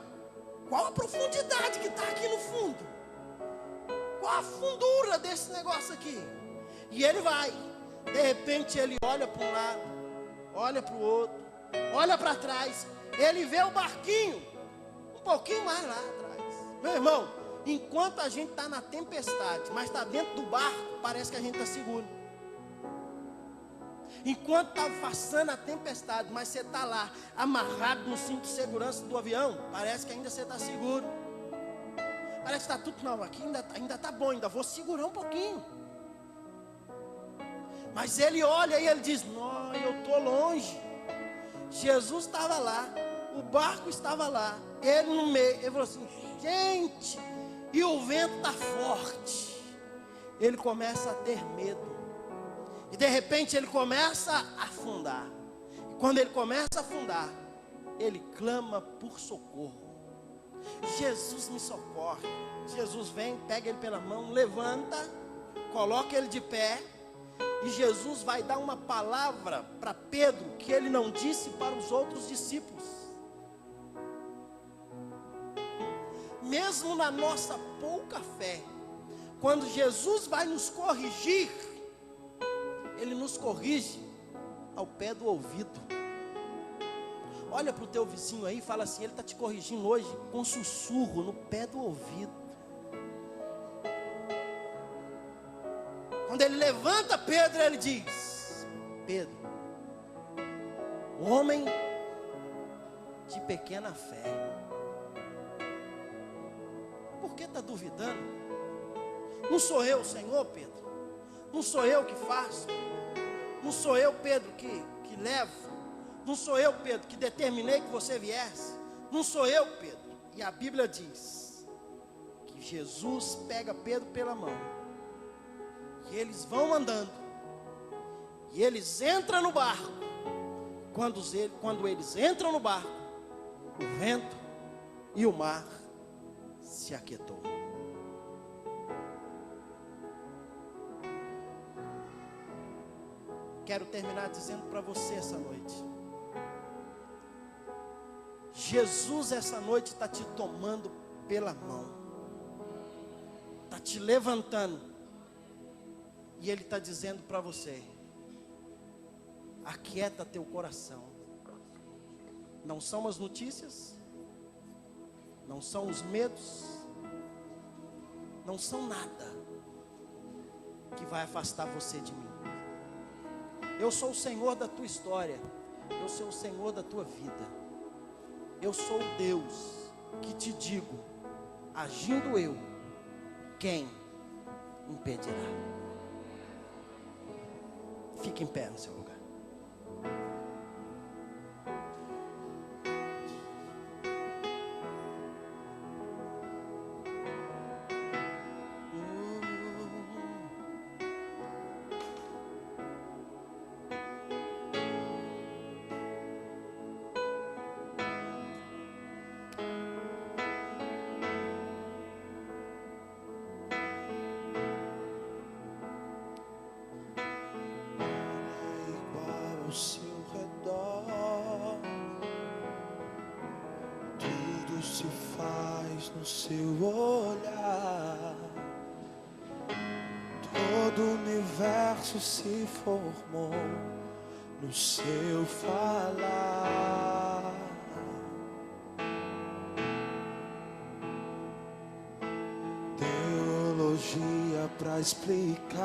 qual a profundidade que está aqui no fundo? Qual a fundura desse negócio aqui? E ele vai. De repente ele olha para um lado, olha para o outro, olha para trás. Ele vê o barquinho um pouquinho mais lá atrás. Meu irmão, enquanto a gente está na tempestade, mas está dentro do barco, parece que a gente está seguro. Enquanto está passando a tempestade, mas você está lá, amarrado no cinto de segurança do avião, parece que ainda você está seguro. Parece que está tudo, não, aqui ainda está bom, ainda vou segurar um pouquinho. Mas ele olha e ele diz: não, eu estou longe. Jesus estava lá, o barco estava lá, ele no meio. Ele falou assim: gente, e o vento está forte. Ele começa a ter medo. E de repente ele começa a afundar. E quando ele começa a afundar, ele clama por socorro. Jesus me socorre. Jesus vem, pega ele pela mão, levanta, coloca ele de pé. E Jesus vai dar uma palavra para Pedro que ele não disse para os outros discípulos. Mesmo na nossa pouca fé, quando Jesus vai nos corrigir, Ele nos corrige ao pé do ouvido. Olha para o teu vizinho aí e fala assim: ele está te corrigindo hoje com sussurro no pé do ouvido. Quando ele levanta Pedro, ele diz: Pedro, homem de pequena fé, por que está duvidando? Não sou eu, Senhor, Pedro. Não sou eu que faço. Não sou eu, Pedro, que levo. Não sou eu, Pedro, que determinei que você viesse. Não sou eu, Pedro. E a Bíblia diz que Jesus pega Pedro pela mão. E eles vão andando. E eles entram no barco. Quando eles entram no barco, o vento e o mar se aquietou. Quero terminar dizendo para você essa noite: Jesus essa noite está te tomando pela mão, está te levantando, e Ele está dizendo para você: aquieta teu coração. Não são as notícias, não são os medos, não são nada que vai afastar você de mim. Eu sou o Senhor da tua história, eu sou o Senhor da tua vida. Eu sou o Deus que te digo: agindo eu, quem impedirá? Fique em pé no seu lugar. Ao seu redor, tudo se faz no seu olhar, todo o universo se formou no seu falar. Teologia pra explicar,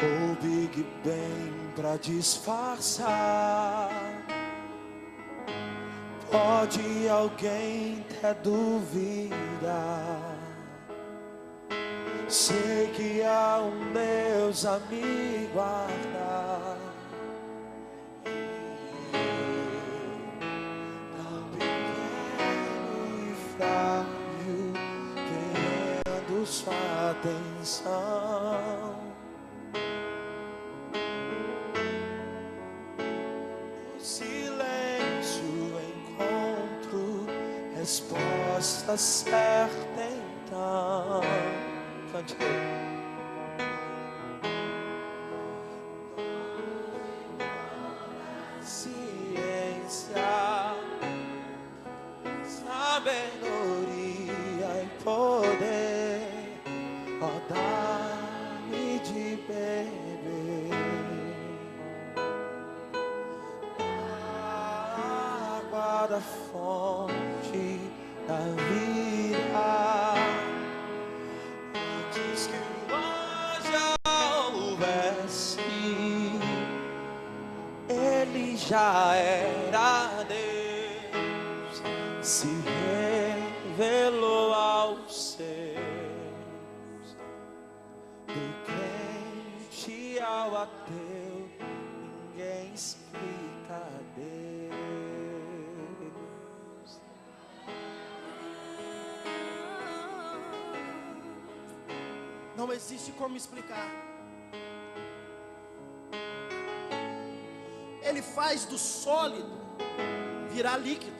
o Big Bang pra disfarçar. Pode alguém até duvidar, sei que há um Deus a me guardar. Tão pequeno e frágil, querendo sua atenção. Resposta certa então. Cante. Ciência, sabedoria e poder, ó, dá-me de beber água da fonte da vida. Antes que o anjo houvesse, ele já era Deus, se revelou aos seus. Do crente ao ateu, ninguém explica Deus. Não existe como explicar. Ele faz do sólido virar líquido.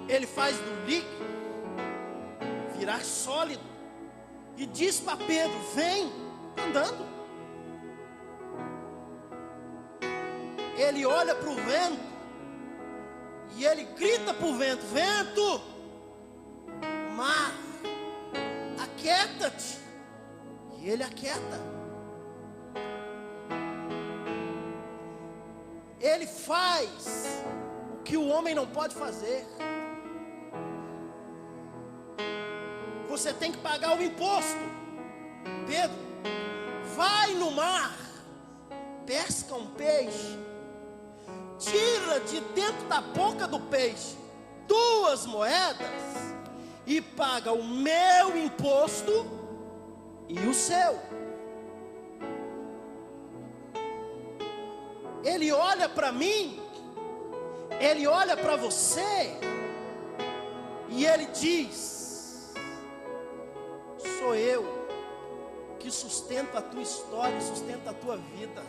Ele faz do líquido virar sólido. E diz para Pedro: vem andando. Ele olha para o vento e ele grita para o vento: vento, mar, aquieta-te. E ele aquieta. Ele faz o que o homem não pode fazer. Você tem que pagar o imposto. Pedro, vai no mar, pesca um peixe, tira de dentro da boca do peixe 2 moedas e paga o meu imposto e o seu. Ele olha para mim, ele olha para você e ele diz: sou eu que sustenta a tua história, sustenta a tua vida.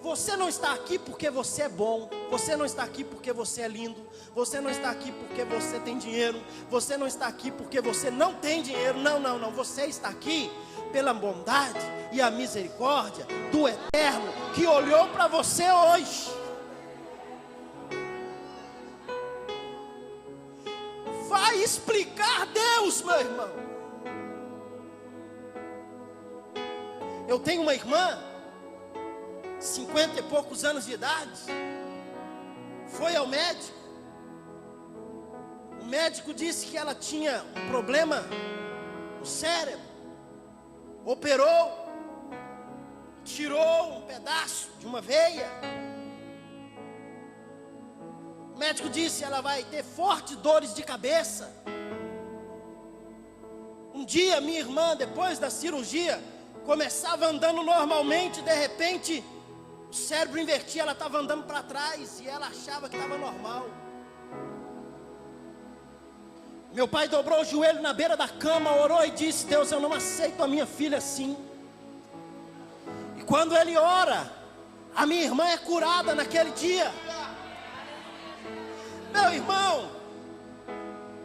Você não está aqui porque você é bom. Você não está aqui porque você é lindo. Você não está aqui porque você tem dinheiro. Você não está aqui porque você não tem dinheiro. Não, não, não. Você está aqui pela bondade e a misericórdia do Eterno, que olhou para você hoje. Vai explicar Deus, meu irmão. Eu tenho uma irmã, 50 e poucos anos de idade, foi ao médico. O médico disse que ela tinha um problema no cérebro. Operou, tirou um pedaço de uma veia. O médico disse que ela vai ter fortes dores de cabeça. Um dia minha irmã, depois da cirurgia, começava andando normalmente, de repente o cérebro invertia, ela estava andando para trás e ela achava que estava normal. Meu pai dobrou o joelho na beira da cama, orou e disse: Deus, eu não aceito a minha filha assim. E quando ele ora, a minha irmã é curada naquele dia. Meu irmão,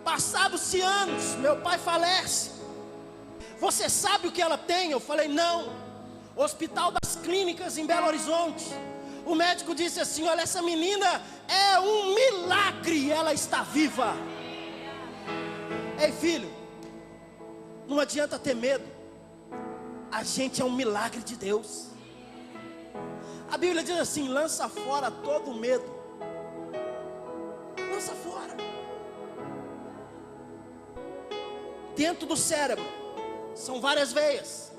passados-se anos, meu pai falece. Você sabe o que ela tem? Eu falei: não. Hospital das Clínicas em Belo Horizonte. O médico disse assim: olha, essa menina é um milagre, ela está viva. Ei, filho, não adianta ter medo. A gente é um milagre de Deus. A Bíblia diz assim: lança fora todo medo. Lança fora. Dentro do cérebro são várias veias.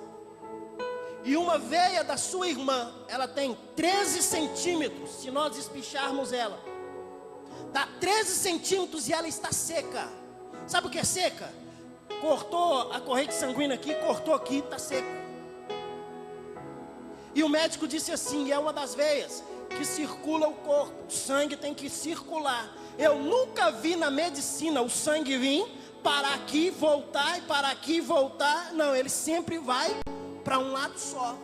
E uma veia da sua irmã, ela tem 13 centímetros. Se nós espicharmos ela, dá 13 centímetros e ela está seca. Sabe o que é seca? Cortou a corrente sanguínea aqui, cortou aqui, está seco. E o médico disse assim: é uma das veias que circula o corpo. O sangue tem que circular. Eu nunca vi na medicina o sangue vir, parar aqui, voltar e parar aqui, voltar. Não, ele sempre vai para um lado só.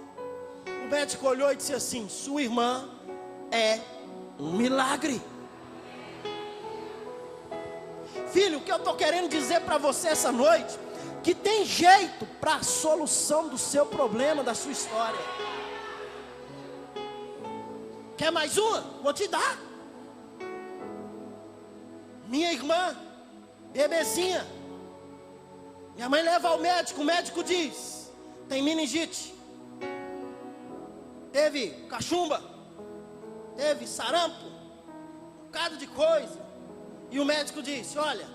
O médico olhou e disse assim: sua irmã é um milagre. Filho, o que eu estou querendo dizer para você essa noite, que tem jeito para a solução do seu problema, da sua história. Quer mais uma? Vou te dar. Minha irmã, bebezinha, minha mãe leva ao médico, o médico diz: tem meningite, teve cachumba, teve sarampo, um bocado de coisa. E o médico disse: olha,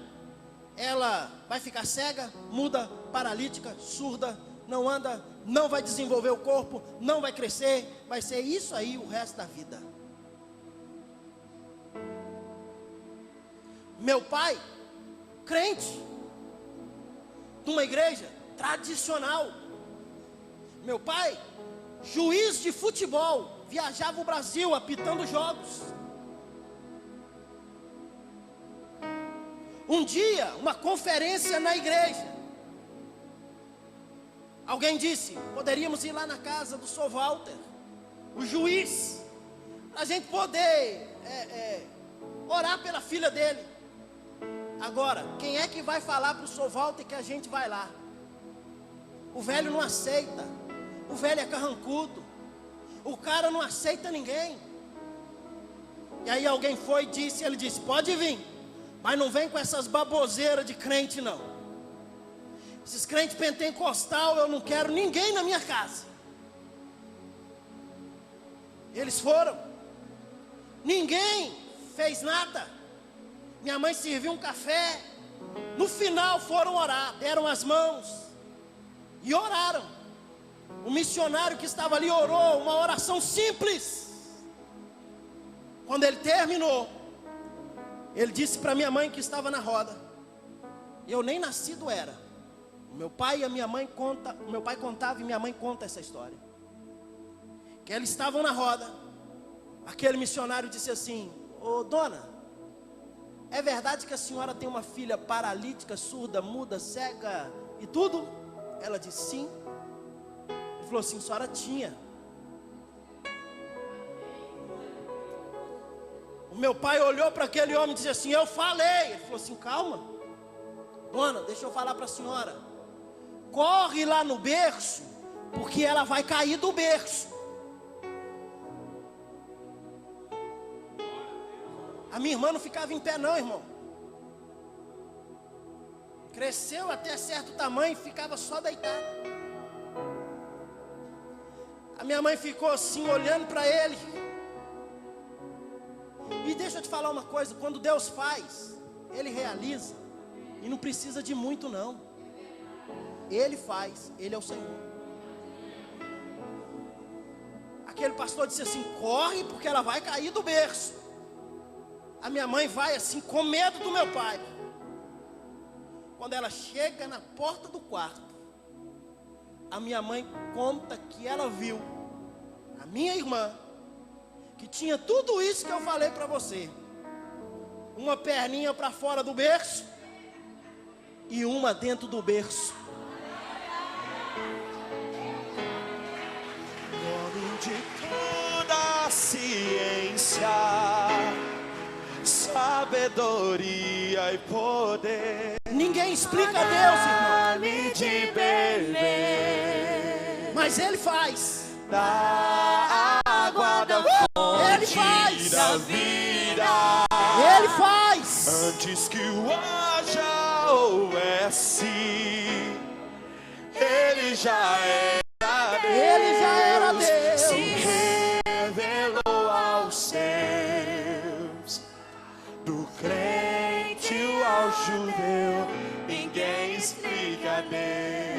ela vai ficar cega, muda, paralítica, surda, não anda, não vai desenvolver o corpo, não vai crescer, vai ser isso aí o resto da vida. Meu pai, crente, numa igreja tradicional. Meu pai, juiz de futebol, viajava o Brasil apitando jogos. Um dia, uma conferência na igreja, alguém disse: poderíamos ir lá na casa do Sr. Walter, o juiz, para a gente poder orar pela filha dele. Agora, quem é que vai falar para o Sr. Walter que a gente vai lá? O velho não aceita, o velho é carrancudo, o cara não aceita ninguém. E aí alguém foi e disse, ele disse: pode vir, mas não vem com essas baboseiras de crente não. Esses crentes pentecostal, eu não quero ninguém na minha casa. Eles foram, ninguém fez nada. Minha mãe serviu um café. No final foram orar, deram as mãos e oraram. O missionário que estava ali orou uma oração simples. Quando ele terminou, ele disse para minha mãe que estava na roda: eu nem nascido era. O meu pai e a minha mãe conta, o meu pai contava e minha mãe conta essa história. Que eles estavam na roda. Aquele missionário disse assim: ô dona, é verdade que a senhora tem uma filha paralítica, surda, muda, cega e tudo? Ela disse sim. Ele falou assim: a senhora tinha. O meu pai olhou para aquele homem e disse assim: eu falei. Ele falou assim: calma, dona, deixa eu falar para a senhora. Corre lá no berço, porque ela vai cair do berço. A minha irmã não ficava em pé não, irmão. Cresceu até certo tamanho e ficava só deitada. A minha mãe ficou assim, olhando para ele. E deixa eu te falar uma coisa: quando Deus faz, Ele realiza. E não precisa de muito não. Ele faz, Ele é o Senhor. Aquele pastor disse assim: corre, porque ela vai cair do berço. A minha mãe vai assim, com medo do meu pai. Quando ela chega na porta do quarto, a minha mãe conta que ela viu a minha irmã, que tinha tudo isso que eu falei para você. Uma perninha para fora do berço e uma dentro do berço. Nome de toda a ciência, sabedoria e poder. Ninguém explica Deus, irmão. Nome de beber, Mas Ele faz. da água da Ele fonte faz. da vida. Ele faz. Antes que o haja houvesse, Ele já era Deus. Ele já era Deus. Se revelou aos seus, do crente ao judeu, ninguém explica Deus.